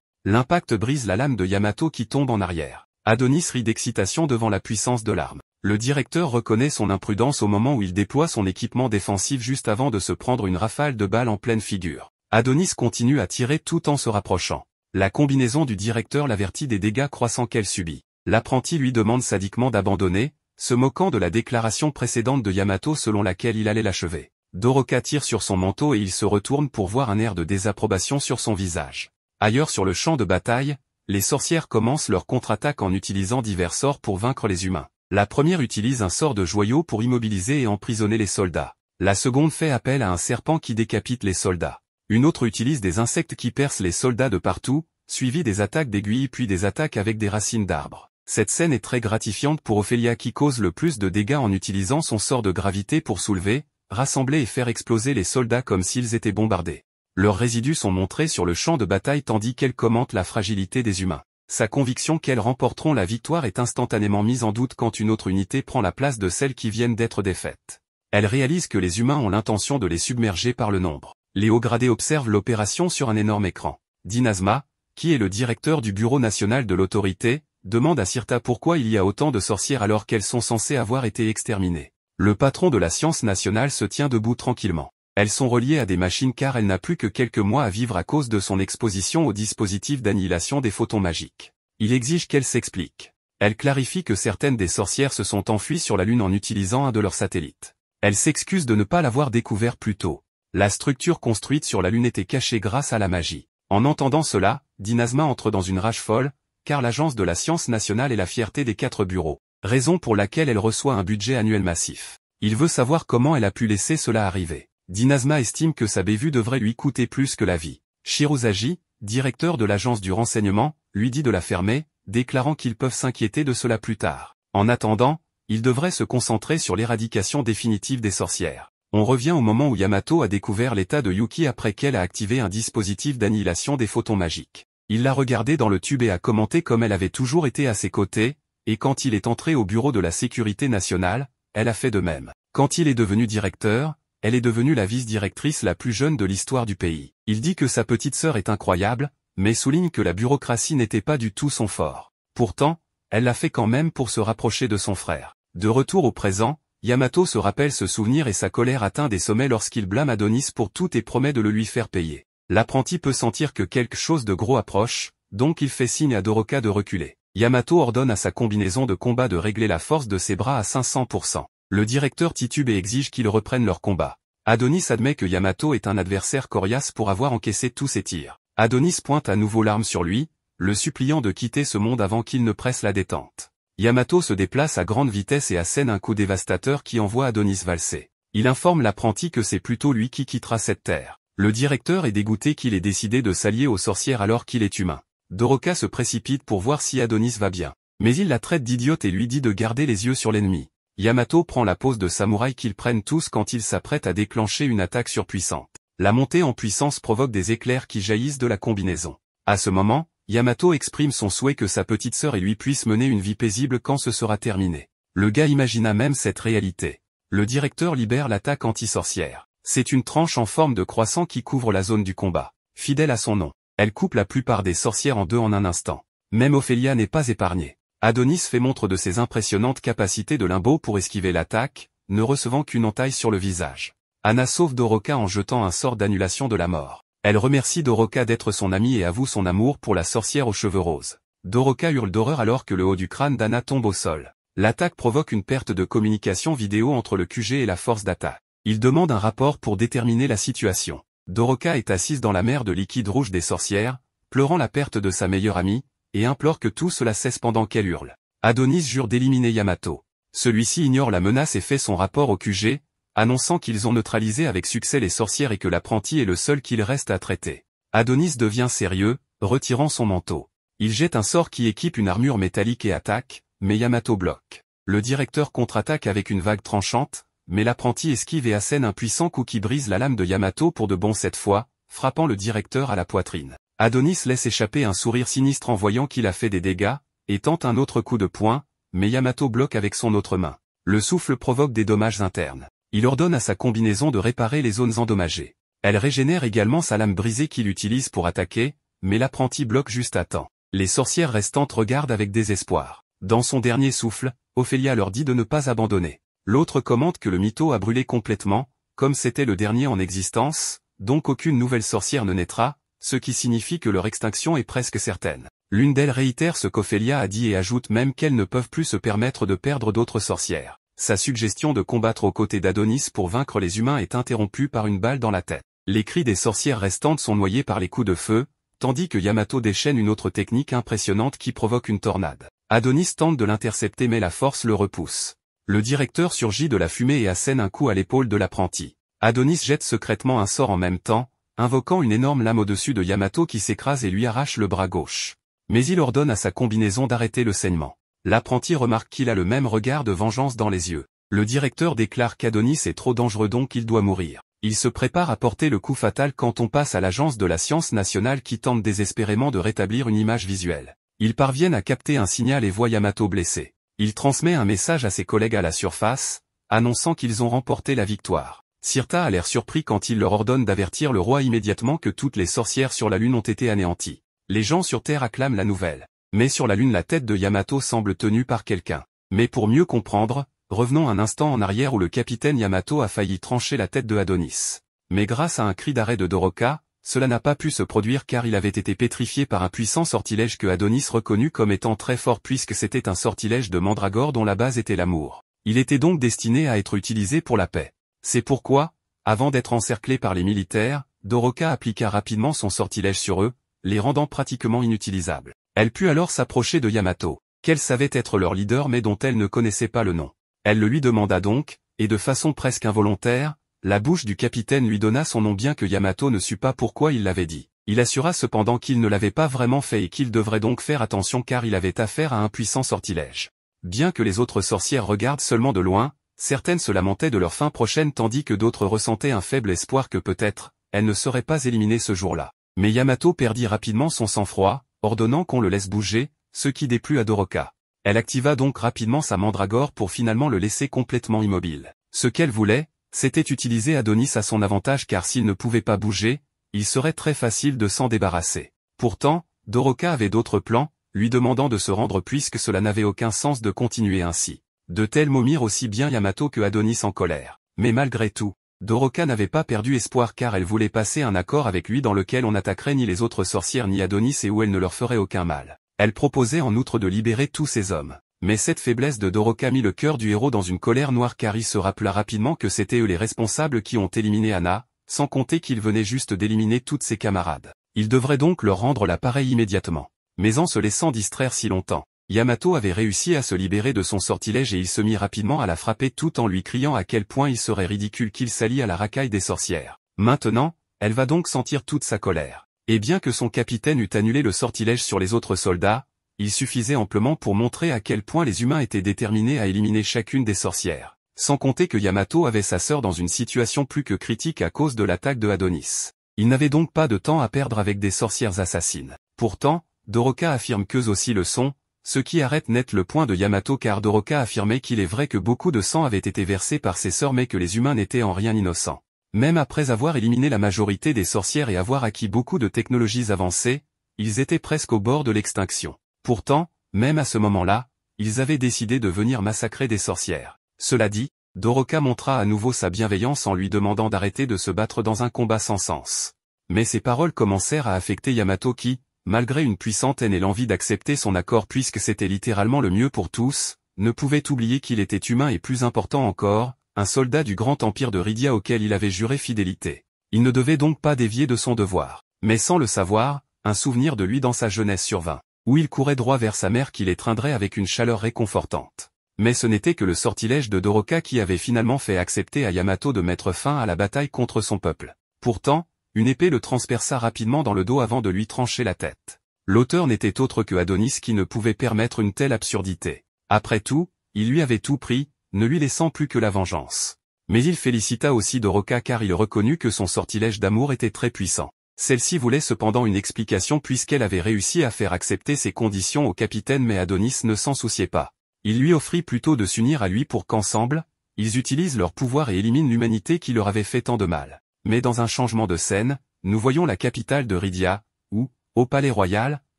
[SPEAKER 1] L'impact brise la lame de Yamato qui tombe en arrière. Adonis rit d'excitation devant la puissance de l'arme. Le directeur reconnaît son imprudence au moment où il déploie son équipement défensif juste avant de se prendre une rafale de balles en pleine figure. Adonis continue à tirer tout en se rapprochant. La combinaison du directeur l'avertit des dégâts croissants qu'elle subit. L'apprenti lui demande sadiquement d'abandonner, se moquant de la déclaration précédente de Yamato selon laquelle il allait l'achever. Doroka tire sur son manteau et il se retourne pour voir un air de désapprobation sur son visage. Ailleurs sur le champ de bataille, les sorcières commencent leur contre-attaque en utilisant divers sorts pour vaincre les humains. La première utilise un sort de joyau pour immobiliser et emprisonner les soldats. La seconde fait appel à un serpent qui décapite les soldats. Une autre utilise des insectes qui percent les soldats de partout, suivi des attaques d'aiguilles puis des attaques avec des racines d'arbres. Cette scène est très gratifiante pour Ophélia qui cause le plus de dégâts en utilisant son sort de gravité pour soulever, rassembler et faire exploser les soldats comme s'ils étaient bombardés. Leurs résidus sont montrés sur le champ de bataille tandis qu'elle commente la fragilité des humains. Sa conviction qu'elles remporteront la victoire est instantanément mise en doute quand une autre unité prend la place de celles qui viennent d'être défaites. Elle réalise que les humains ont l'intention de les submerger par le nombre. Les hauts gradés observent l'opération sur un énorme écran. Dinasma, qui est le directeur du Bureau national de l'autorité, demande à Sirta pourquoi il y a autant de sorcières alors qu'elles sont censées avoir été exterminées. Le patron de la science nationale se tient debout tranquillement. Elles sont reliées à des machines car elle n'a plus que quelques mois à vivre à cause de son exposition au dispositif d'annihilation des photons magiques. Il exige qu'elle s'explique. Elle clarifie que certaines des sorcières se sont enfuies sur la Lune en utilisant un de leurs satellites. Elle s'excuse de ne pas l'avoir découvert plus tôt. La structure construite sur la Lune était cachée grâce à la magie. En entendant cela, Dinasma entre dans une rage folle, car l'Agence de la science nationale est la fierté des 4 bureaux, raison pour laquelle elle reçoit un budget annuel massif. Il veut savoir comment elle a pu laisser cela arriver. Dinasma estime que sa bévue devrait lui coûter plus que la vie. Shirozagi, directeur de l'agence du renseignement, lui dit de la fermer, déclarant qu'ils peuvent s'inquiéter de cela plus tard. En attendant, il devrait se concentrer sur l'éradication définitive des sorcières. On revient au moment où Yamato a découvert l'état de Yuki après qu'elle a activé un dispositif d'annihilation des photons magiques. Il l'a regardée dans le tube et a commenté comme elle avait toujours été à ses côtés, et quand il est entré au bureau de la sécurité nationale, elle a fait de même. Quand il est devenu directeur, elle est devenue la vice-directrice la plus jeune de l'histoire du pays. Il dit que sa petite sœur est incroyable, mais souligne que la bureaucratie n'était pas du tout son fort. Pourtant, elle l'a fait quand même pour se rapprocher de son frère. De retour au présent, Yamato se rappelle ce souvenir et sa colère atteint des sommets lorsqu'il blâme Adonis pour tout et promet de le lui faire payer. L'apprenti peut sentir que quelque chose de gros approche, donc il fait signe à Doroka de reculer. Yamato ordonne à sa combinaison de combat de régler la force de ses bras à 500%. Le directeur titube et exige qu'ils reprennent leur combat. Adonis admet que Yamato est un adversaire coriace pour avoir encaissé tous ses tirs. Adonis pointe à nouveau l'arme sur lui, le suppliant de quitter ce monde avant qu'il ne presse la détente. Yamato se déplace à grande vitesse et assène un coup dévastateur qui envoie Adonis valser. Il informe l'apprenti que c'est plutôt lui qui quittera cette terre. Le directeur est dégoûté qu'il ait décidé de s'allier aux sorcières alors qu'il est humain. Doroka se précipite pour voir si Adonis va bien. Mais il la traite d'idiote et lui dit de garder les yeux sur l'ennemi. Yamato prend la pose de samouraï qu'ils prennent tous quand il s'apprête à déclencher une attaque surpuissante. La montée en puissance provoque des éclairs qui jaillissent de la combinaison. À ce moment, Yamato exprime son souhait que sa petite sœur et lui puissent mener une vie paisible quand ce sera terminé. Le gars imagina même cette réalité. Le directeur libère l'attaque anti-sorcière. C'est une tranche en forme de croissant qui couvre la zone du combat. Fidèle à son nom, elle coupe la plupart des sorcières en deux en un instant. Même Ophélia n'est pas épargnée. Adonis fait montre de ses impressionnantes capacités de limbo pour esquiver l'attaque, ne recevant qu'une entaille sur le visage. Anna sauve Doroka en jetant un sort d'annulation de la mort. Elle remercie Doroka d'être son amie et avoue son amour pour la sorcière aux cheveux roses. Doroka hurle d'horreur alors que le haut du crâne d'Anna tombe au sol. L'attaque provoque une perte de communication vidéo entre le QG et la force d'attaque. Il demande un rapport pour déterminer la situation. Doroka est assise dans la mer de liquide rouge des sorcières, pleurant la perte de sa meilleure amie, et implore que tout cela cesse pendant qu'elle hurle. Adonis jure d'éliminer Yamato. Celui-ci ignore la menace et fait son rapport au QG, annonçant qu'ils ont neutralisé avec succès les sorcières et que l'apprenti est le seul qu'il reste à traiter. Adonis devient sérieux, retirant son manteau. Il jette un sort qui équipe une armure métallique et attaque, mais Yamato bloque. Le directeur contre-attaque avec une vague tranchante, mais l'apprenti esquive et assène un puissant coup qui brise la lame de Yamato pour de bon cette fois, frappant le directeur à la poitrine. Adonis laisse échapper un sourire sinistre en voyant qu'il a fait des dégâts, et tente un autre coup de poing, mais Yamato bloque avec son autre main. Le souffle provoque des dommages internes. Il ordonne à sa combinaison de réparer les zones endommagées. Elle régénère également sa lame brisée qu'il utilise pour attaquer, mais l'apprenti bloque juste à temps. Les sorcières restantes regardent avec désespoir. Dans son dernier souffle, Ophélia leur dit de ne pas abandonner. L'autre commente que le mytho a brûlé complètement, comme c'était le dernier en existence, donc aucune nouvelle sorcière ne naîtra, ce qui signifie que leur extinction est presque certaine. L'une d'elles réitère ce qu'Ophélia a dit et ajoute même qu'elles ne peuvent plus se permettre de perdre d'autres sorcières. Sa suggestion de combattre aux côtés d'Adonis pour vaincre les humains est interrompue par une balle dans la tête. Les cris des sorcières restantes sont noyés par les coups de feu, tandis que Yamato déchaîne une autre technique impressionnante qui provoque une tornade. Adonis tente de l'intercepter mais la force le repousse. Le directeur surgit de la fumée et assène un coup à l'épaule de l'apprenti. Adonis jette secrètement un sort en même temps, invoquant une énorme lame au-dessus de Yamato qui s'écrase et lui arrache le bras gauche. Mais il ordonne à sa combinaison d'arrêter le saignement. L'apprenti remarque qu'il a le même regard de vengeance dans les yeux. Le directeur déclare qu'Adonis est trop dangereux donc il doit mourir. Il se prépare à porter le coup fatal quand on passe à l'agence de la science nationale qui tente désespérément de rétablir une image visuelle. Ils parviennent à capter un signal et voient Yamato blessé. Il transmet un message à ses collègues à la surface, annonçant qu'ils ont remporté la victoire. Sirta a l'air surpris quand il leur ordonne d'avertir le roi immédiatement que toutes les sorcières sur la Lune ont été anéanties. Les gens sur Terre acclament la nouvelle. Mais sur la Lune la tête de Yamato semble tenue par quelqu'un. Mais pour mieux comprendre, revenons un instant en arrière où le capitaine Yamato a failli trancher la tête de Adonis. Mais grâce à un cri d'arrêt de Doroka, cela n'a pas pu se produire car il avait été pétrifié par un puissant sortilège que Adonis reconnut comme étant très fort puisque c'était un sortilège de Mandragore dont la base était l'amour. Il était donc destiné à être utilisé pour la paix. C'est pourquoi, avant d'être encerclé par les militaires, Doroka appliqua rapidement son sortilège sur eux, les rendant pratiquement inutilisables. Elle put alors s'approcher de Yamato, qu'elle savait être leur leader mais dont elle ne connaissait pas le nom. Elle le lui demanda donc, et de façon presque involontaire, la bouche du capitaine lui donna son nom bien que Yamato ne sût pas pourquoi il l'avait dit. Il assura cependant qu'il ne l'avait pas vraiment fait et qu'il devrait donc faire attention car il avait affaire à un puissant sortilège. Bien que les autres sorcières regardent seulement de loin, certaines se lamentaient de leur fin prochaine tandis que d'autres ressentaient un faible espoir que peut-être, elles ne seraient pas éliminées ce jour-là. Mais Yamato perdit rapidement son sang-froid, ordonnant qu'on le laisse bouger, ce qui déplut à Doroka. Elle activa donc rapidement sa mandragore pour finalement le laisser complètement immobile. Ce qu'elle voulait, c'était utiliser Adonis à son avantage car s'il ne pouvait pas bouger, il serait très facile de s'en débarrasser. Pourtant, Doroka avait d'autres plans, lui demandant de se rendre puisque cela n'avait aucun sens de continuer ainsi. De tels mots mirent aussi bien Yamato que Adonis en colère. Mais malgré tout, Doroka n'avait pas perdu espoir car elle voulait passer un accord avec lui dans lequel on n'attaquerait ni les autres sorcières ni Adonis et où elle ne leur ferait aucun mal. Elle proposait en outre de libérer tous ces hommes. Mais cette faiblesse de Doroka mit le cœur du héros dans une colère noire car il se rappela rapidement que c'étaient eux les responsables qui ont éliminé Anna, sans compter qu'il venait juste d'éliminer toutes ses camarades. Il devrait donc leur rendre la pareille immédiatement. Mais en se laissant distraire si longtemps, Yamato avait réussi à se libérer de son sortilège et il se mit rapidement à la frapper tout en lui criant à quel point il serait ridicule qu'il s'allie à la racaille des sorcières. Maintenant, elle va donc sentir toute sa colère. Et bien que son capitaine eût annulé le sortilège sur les autres soldats, il suffisait amplement pour montrer à quel point les humains étaient déterminés à éliminer chacune des sorcières. Sans compter que Yamato avait sa sœur dans une situation plus que critique à cause de l'attaque de Adonis. Il n'avait donc pas de temps à perdre avec des sorcières assassines. Pourtant, Doroka affirme qu'eux aussi le sont, ce qui arrête net le point de Yamato car Doroka affirmait qu'il est vrai que beaucoup de sang avait été versé par ses sœurs mais que les humains n'étaient en rien innocents. Même après avoir éliminé la majorité des sorcières et avoir acquis beaucoup de technologies avancées, ils étaient presque au bord de l'extinction. Pourtant, même à ce moment-là, ils avaient décidé de venir massacrer des sorcières. Cela dit, Doroka montra à nouveau sa bienveillance en lui demandant d'arrêter de se battre dans un combat sans sens. Mais ces paroles commencèrent à affecter Yamato qui, malgré une puissante haine et l'envie d'accepter son accord puisque c'était littéralement le mieux pour tous, ne pouvait oublier qu'il était humain et plus important encore, un soldat du grand empire de Rydia auquel il avait juré fidélité. Il ne devait donc pas dévier de son devoir. Mais sans le savoir, un souvenir de lui dans sa jeunesse survint, où il courait droit vers sa mère qui l'étreindrait avec une chaleur réconfortante. Mais ce n'était que le sortilège de Doroka qui avait finalement fait accepter à Yamato de mettre fin à la bataille contre son peuple. Pourtant, une épée le transperça rapidement dans le dos avant de lui trancher la tête. L'auteur n'était autre que Adonis qui ne pouvait permettre une telle absurdité. Après tout, il lui avait tout pris, ne lui laissant plus que la vengeance. Mais il félicita aussi Doroka car il reconnut que son sortilège d'amour était très puissant. Celle-ci voulait cependant une explication puisqu'elle avait réussi à faire accepter ses conditions au capitaine mais Adonis ne s'en souciait pas. Il lui offrit plutôt de s'unir à lui pour qu'ensemble, ils utilisent leur pouvoir et éliminent l'humanité qui leur avait fait tant de mal. Mais dans un changement de scène, nous voyons la capitale de Rydia, où, au palais royal,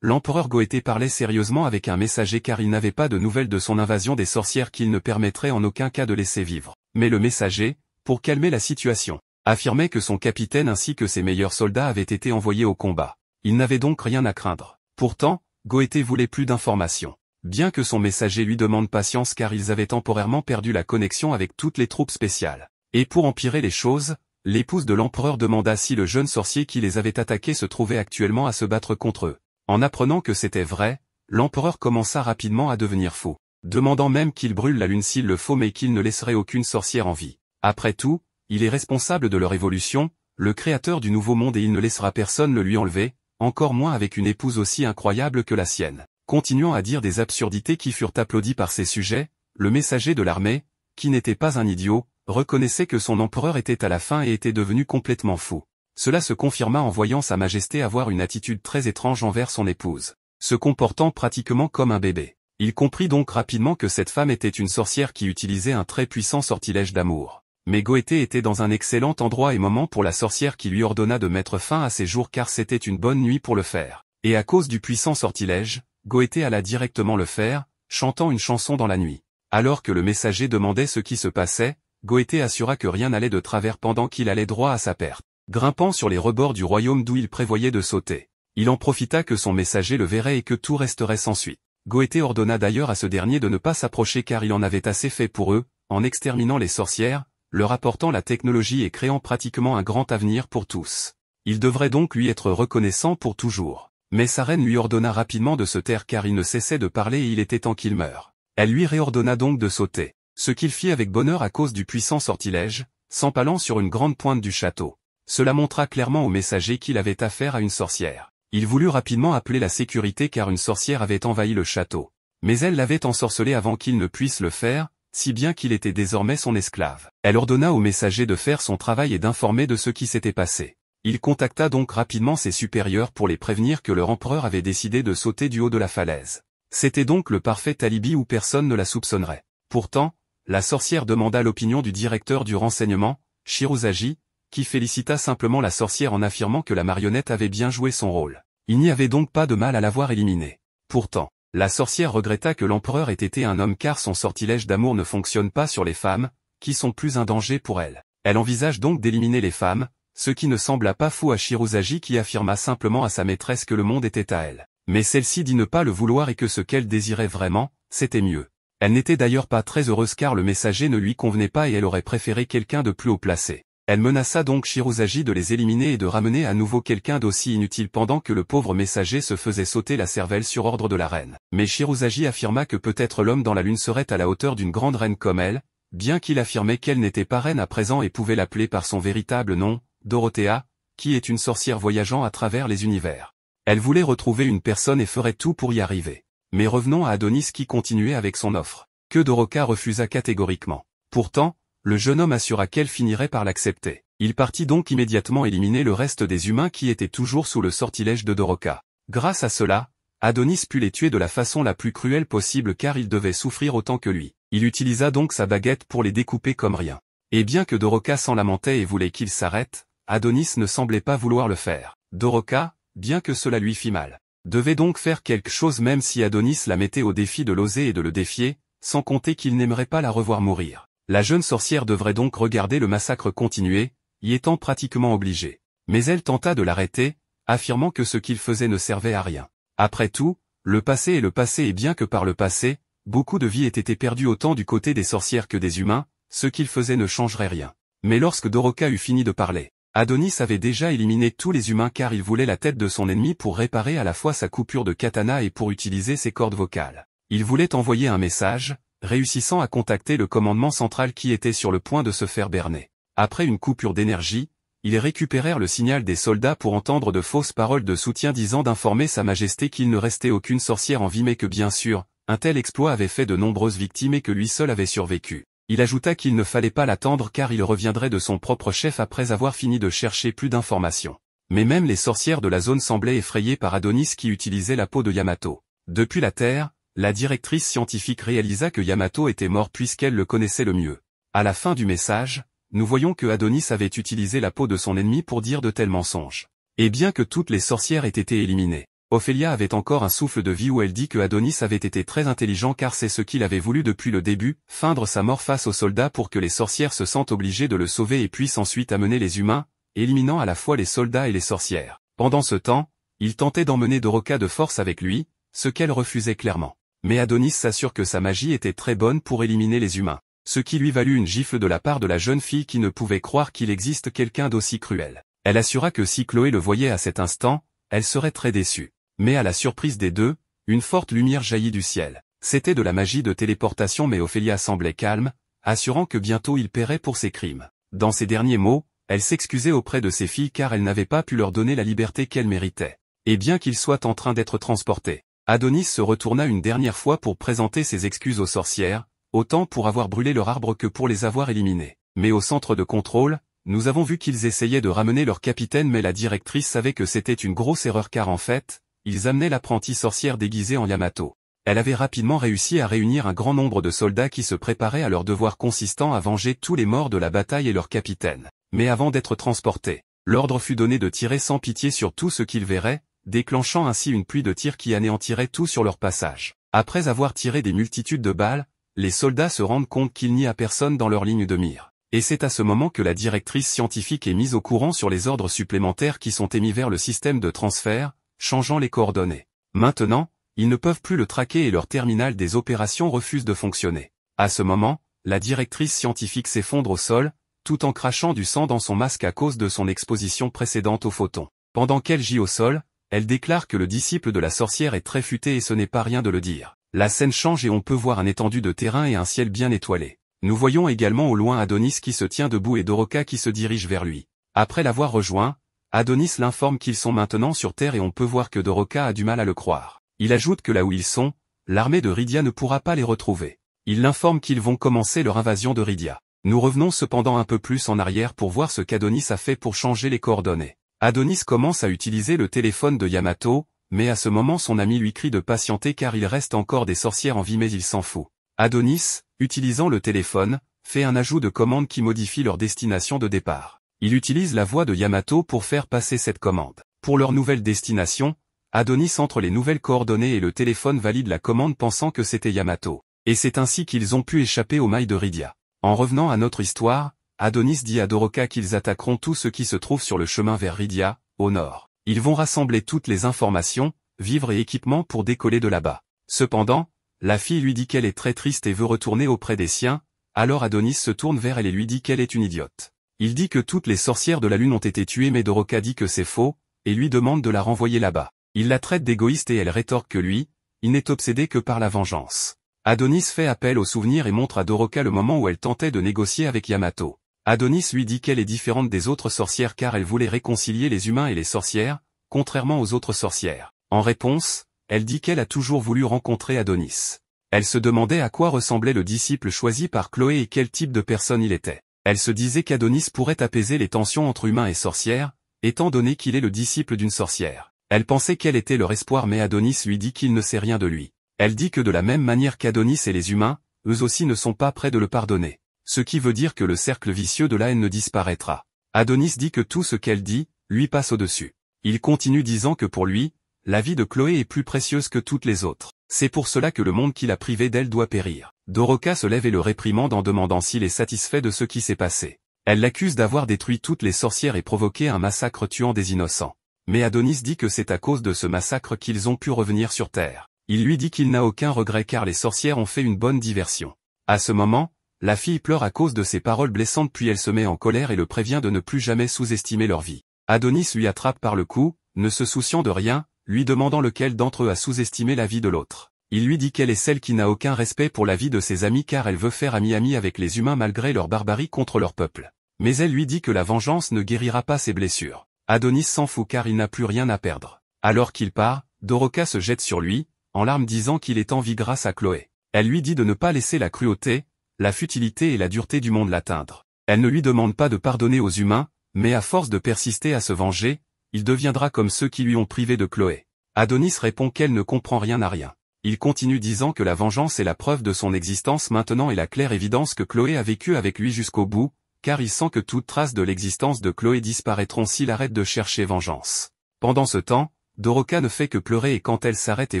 [SPEAKER 1] l'empereur Goété parlait sérieusement avec un messager car il n'avait pas de nouvelles de son invasion des sorcières qu'il ne permettrait en aucun cas de laisser vivre. Mais le messager, pour calmer la situation, affirmait que son capitaine ainsi que ses meilleurs soldats avaient été envoyés au combat. Il n'avait donc rien à craindre. Pourtant, Goété voulait plus d'informations. Bien que son messager lui demande patience car ils avaient temporairement perdu la connexion avec toutes les troupes spéciales. Et pour empirer les choses, l'épouse de l'empereur demanda si le jeune sorcier qui les avait attaqués se trouvait actuellement à se battre contre eux. En apprenant que c'était vrai, l'empereur commença rapidement à devenir fou, demandant même qu'il brûle la lune s'il le faut mais qu'il ne laisserait aucune sorcière en vie. Après tout, il est responsable de leur évolution, le créateur du nouveau monde et il ne laissera personne le lui enlever, encore moins avec une épouse aussi incroyable que la sienne. Continuant à dire des absurdités qui furent applaudies par ses sujets, le messager de l'armée, qui n'était pas un idiot, reconnaissait que son empereur était à la fin et était devenu complètement fou. Cela se confirma en voyant sa majesté avoir une attitude très étrange envers son épouse, se comportant pratiquement comme un bébé. Il comprit donc rapidement que cette femme était une sorcière qui utilisait un très puissant sortilège d'amour. Mais Goété était dans un excellent endroit et moment pour la sorcière qui lui ordonna de mettre fin à ses jours car c'était une bonne nuit pour le faire. Et à cause du puissant sortilège, Goété alla directement le faire, chantant une chanson dans la nuit. Alors que le messager demandait ce qui se passait, Goété assura que rien n'allait de travers pendant qu'il allait droit à sa perte, grimpant sur les rebords du royaume d'où il prévoyait de sauter. Il en profita que son messager le verrait et que tout resterait sans suite. Goété ordonna d'ailleurs à ce dernier de ne pas s'approcher car il en avait assez fait pour eux, en exterminant les sorcières, leur apportant la technologie et créant pratiquement un grand avenir pour tous. Il devrait donc lui être reconnaissant pour toujours. Mais sa reine lui ordonna rapidement de se taire car il ne cessait de parler et il était temps qu'il meure. Elle lui réordonna donc de sauter, ce qu'il fit avec bonheur à cause du puissant sortilège, s'empalant sur une grande pointe du château. Cela montra clairement au messager qu'il avait affaire à une sorcière. Il voulut rapidement appeler la sécurité car une sorcière avait envahi le château. Mais elle l'avait ensorcelé avant qu'il ne puisse le faire, si bien qu'il était désormais son esclave. Elle ordonna au messager de faire son travail et d'informer de ce qui s'était passé. Il contacta donc rapidement ses supérieurs pour les prévenir que leur empereur avait décidé de sauter du haut de la falaise. C'était donc le parfait alibi où personne ne la soupçonnerait. Pourtant, la sorcière demanda l'opinion du directeur du renseignement, Shirozagi, qui félicita simplement la sorcière en affirmant que la marionnette avait bien joué son rôle. Il n'y avait donc pas de mal à l'avoir éliminée. Pourtant, la sorcière regretta que l'empereur ait été un homme car son sortilège d'amour ne fonctionne pas sur les femmes, qui sont plus un danger pour elle. Elle envisage donc d'éliminer les femmes, ce qui ne sembla pas fou à Shirozagi qui affirma simplement à sa maîtresse que le monde était à elle. Mais celle-ci dit ne pas le vouloir et que ce qu'elle désirait vraiment, c'était mieux. Elle n'était d'ailleurs pas très heureuse car le messager ne lui convenait pas et elle aurait préféré quelqu'un de plus haut placé. Elle menaça donc Shirozagi de les éliminer et de ramener à nouveau quelqu'un d'aussi inutile pendant que le pauvre messager se faisait sauter la cervelle sur ordre de la reine. Mais Shirozagi affirma que peut-être l'homme dans la lune serait à la hauteur d'une grande reine comme elle, bien qu'il affirmait qu'elle n'était pas reine à présent et pouvait l'appeler par son véritable nom, Dorothea, qui est une sorcière voyageant à travers les univers. Elle voulait retrouver une personne et ferait tout pour y arriver. Mais revenons à Adonis qui continuait avec son offre, que Doroka refusa catégoriquement. Pourtant, le jeune homme assura qu'elle finirait par l'accepter. Il partit donc immédiatement éliminer le reste des humains qui étaient toujours sous le sortilège de Doroka. Grâce à cela, Adonis put les tuer de la façon la plus cruelle possible car ils devaient souffrir autant que lui. Il utilisa donc sa baguette pour les découper comme rien. Et bien que Doroka s'en lamentait et voulait qu'ils s'arrêtent, Adonis ne semblait pas vouloir le faire. Doroka, bien que cela lui fît mal, devait donc faire quelque chose même si Adonis la mettait au défi de l'oser et de le défier, sans compter qu'il n'aimerait pas la revoir mourir. La jeune sorcière devrait donc regarder le massacre continuer, y étant pratiquement obligée. Mais elle tenta de l'arrêter, affirmant que ce qu'il faisait ne servait à rien. Après tout, le passé est le passé et bien que par le passé, beaucoup de vies aient été perdues autant du côté des sorcières que des humains, ce qu'il faisait ne changerait rien. Mais lorsque Doroka eut fini de parler, Adonis avait déjà éliminé tous les humains car il voulait la tête de son ennemi pour réparer à la fois sa coupure de katana et pour utiliser ses cordes vocales. Il voulait envoyer un message, réussissant à contacter le commandement central qui était sur le point de se faire berner. Après une coupure d'énergie, ils récupérèrent le signal des soldats pour entendre de fausses paroles de soutien disant d'informer Sa Majesté qu'il ne restait aucune sorcière en vie mais que bien sûr, un tel exploit avait fait de nombreuses victimes et que lui seul avait survécu. Il ajouta qu'il ne fallait pas l'attendre car il reviendrait de son propre chef après avoir fini de chercher plus d'informations. Mais même les sorcières de la zone semblaient effrayées par Adonis qui utilisait la peau de Yamato. Depuis la Terre, la directrice scientifique réalisa que Yamato était mort puisqu'elle le connaissait le mieux. À la fin du message, nous voyons que Adonis avait utilisé la peau de son ennemi pour dire de tels mensonges. Et bien que toutes les sorcières aient été éliminées, Ophélia avait encore un souffle de vie où elle dit que Adonis avait été très intelligent car c'est ce qu'il avait voulu depuis le début, feindre sa mort face aux soldats pour que les sorcières se sentent obligées de le sauver et puissent ensuite amener les humains, éliminant à la fois les soldats et les sorcières. Pendant ce temps, il tentait d'emmener Doroka de force avec lui, ce qu'elle refusait clairement. Mais Adonis s'assure que sa magie était très bonne pour éliminer les humains, ce qui lui valut une gifle de la part de la jeune fille qui ne pouvait croire qu'il existe quelqu'un d'aussi cruel. Elle assura que si Chloé le voyait à cet instant, elle serait très déçue. Mais à la surprise des deux, une forte lumière jaillit du ciel. C'était de la magie de téléportation mais Ophélia semblait calme, assurant que bientôt il paierait pour ses crimes. Dans ses derniers mots, elle s'excusait auprès de ses filles car elle n'avait pas pu leur donner la liberté qu'elles méritaient. Et bien qu'ils soient en train d'être transportés, Adonis se retourna une dernière fois pour présenter ses excuses aux sorcières, autant pour avoir brûlé leur arbre que pour les avoir éliminées. Mais au centre de contrôle, nous avons vu qu'ils essayaient de ramener leur capitaine mais la directrice savait que c'était une grosse erreur car en fait, ils amenaient l'apprentie sorcière déguisée en Yamato. Elle avait rapidement réussi à réunir un grand nombre de soldats qui se préparaient à leur devoir consistant à venger tous les morts de la bataille et leur capitaine. Mais avant d'être transportés, l'ordre fut donné de tirer sans pitié sur tout ce qu'ils verraient, déclenchant ainsi une pluie de tirs qui anéantirait tout sur leur passage. Après avoir tiré des multitudes de balles, les soldats se rendent compte qu'il n'y a personne dans leur ligne de mire. Et c'est à ce moment que la directrice scientifique est mise au courant sur les ordres supplémentaires qui sont émis vers le système de transfert, changeant les coordonnées. Maintenant, ils ne peuvent plus le traquer et leur terminal des opérations refuse de fonctionner. À ce moment, la directrice scientifique s'effondre au sol, tout en crachant du sang dans son masque à cause de son exposition précédente aux photons. Pendant qu'elle gît au sol, elle déclare que le disciple de la sorcière est très futé et ce n'est pas rien de le dire. La scène change et on peut voir un étendue de terrain et un ciel bien étoilé. Nous voyons également au loin Adonis qui se tient debout et Doroka qui se dirige vers lui. Après l'avoir rejoint, Adonis l'informe qu'ils sont maintenant sur Terre et on peut voir que Doroka a du mal à le croire. Il ajoute que là où ils sont, l'armée de Rydia ne pourra pas les retrouver. Il l'informe qu'ils vont commencer leur invasion de Rydia. Nous revenons cependant un peu plus en arrière pour voir ce qu'Adonis a fait pour changer les coordonnées. Adonis commence à utiliser le téléphone de Yamato, mais à ce moment son ami lui crie de patienter car il reste encore des sorcières en vie mais il s'en fout. Adonis, utilisant le téléphone, fait un ajout de commande qui modifie leur destination de départ. Il utilise la voix de Yamato pour faire passer cette commande. Pour leur nouvelle destination, Adonis entre les nouvelles coordonnées et le téléphone valide la commande pensant que c'était Yamato. Et c'est ainsi qu'ils ont pu échapper aux mailles de Rydia. En revenant à notre histoire, Adonis dit à Doroka qu'ils attaqueront tout ce qui se trouve sur le chemin vers Rydia, au nord. Ils vont rassembler toutes les informations, vivres et équipements pour décoller de là-bas. Cependant, la fille lui dit qu'elle est très triste et veut retourner auprès des siens, alors Adonis se tourne vers elle et lui dit qu'elle est une idiote. Il dit que toutes les sorcières de la lune ont été tuées mais Doroka dit que c'est faux, et lui demande de la renvoyer là-bas. Il la traite d'égoïste et elle rétorque que lui, il n'est obsédé que par la vengeance. Adonis fait appel au souvenir et montre à Doroka le moment où elle tentait de négocier avec Yamato. Adonis lui dit qu'elle est différente des autres sorcières car elle voulait réconcilier les humains et les sorcières, contrairement aux autres sorcières. En réponse, elle dit qu'elle a toujours voulu rencontrer Adonis. Elle se demandait à quoi ressemblait le disciple choisi par Chloé et quel type de personne il était. Elle se disait qu'Adonis pourrait apaiser les tensions entre humains et sorcières, étant donné qu'il est le disciple d'une sorcière. Elle pensait qu'elle était leur espoir mais Adonis lui dit qu'il ne sait rien de lui. Elle dit que de la même manière qu'Adonis et les humains, eux aussi ne sont pas prêts de le pardonner. Ce qui veut dire que le cercle vicieux de la haine ne disparaîtra. Adonis dit que tout ce qu'elle dit, lui passe au-dessus. Il continue disant que pour lui, la vie de Chloé est plus précieuse que toutes les autres. C'est pour cela que le monde qu'il a privé d'elle doit périr. Doroka se lève et le réprimande en demandant s'il est satisfait de ce qui s'est passé. Elle l'accuse d'avoir détruit toutes les sorcières et provoqué un massacre tuant des innocents. Mais Adonis dit que c'est à cause de ce massacre qu'ils ont pu revenir sur Terre. Il lui dit qu'il n'a aucun regret car les sorcières ont fait une bonne diversion. À ce moment, la fille pleure à cause de ses paroles blessantes puis elle se met en colère et le prévient de ne plus jamais sous-estimer leur vie. Adonis lui attrape par le cou, ne se souciant de rien, lui demandant lequel d'entre eux a sous-estimé la vie de l'autre. Il lui dit qu'elle est celle qui n'a aucun respect pour la vie de ses amis car elle veut faire ami-ami avec les humains malgré leur barbarie contre leur peuple. Mais elle lui dit que la vengeance ne guérira pas ses blessures. Adonis s'en fout car il n'a plus rien à perdre. Alors qu'il part, Doroka se jette sur lui, en larmes disant qu'il est en vie grâce à Chloé. Elle lui dit de ne pas laisser la cruauté, la futilité et la dureté du monde l'atteindre. Elle ne lui demande pas de pardonner aux humains, mais à force de persister à se venger, il deviendra comme ceux qui lui ont privé de Chloé. Adonis répond qu'elle ne comprend rien à rien. Il continue disant que la vengeance est la preuve de son existence maintenant et la claire évidence que Chloé a vécu avec lui jusqu'au bout, car il sent que toute trace de l'existence de Chloé disparaîtront s'il arrête de chercher vengeance. Pendant ce temps, Doroka ne fait que pleurer et quand elle s'arrête et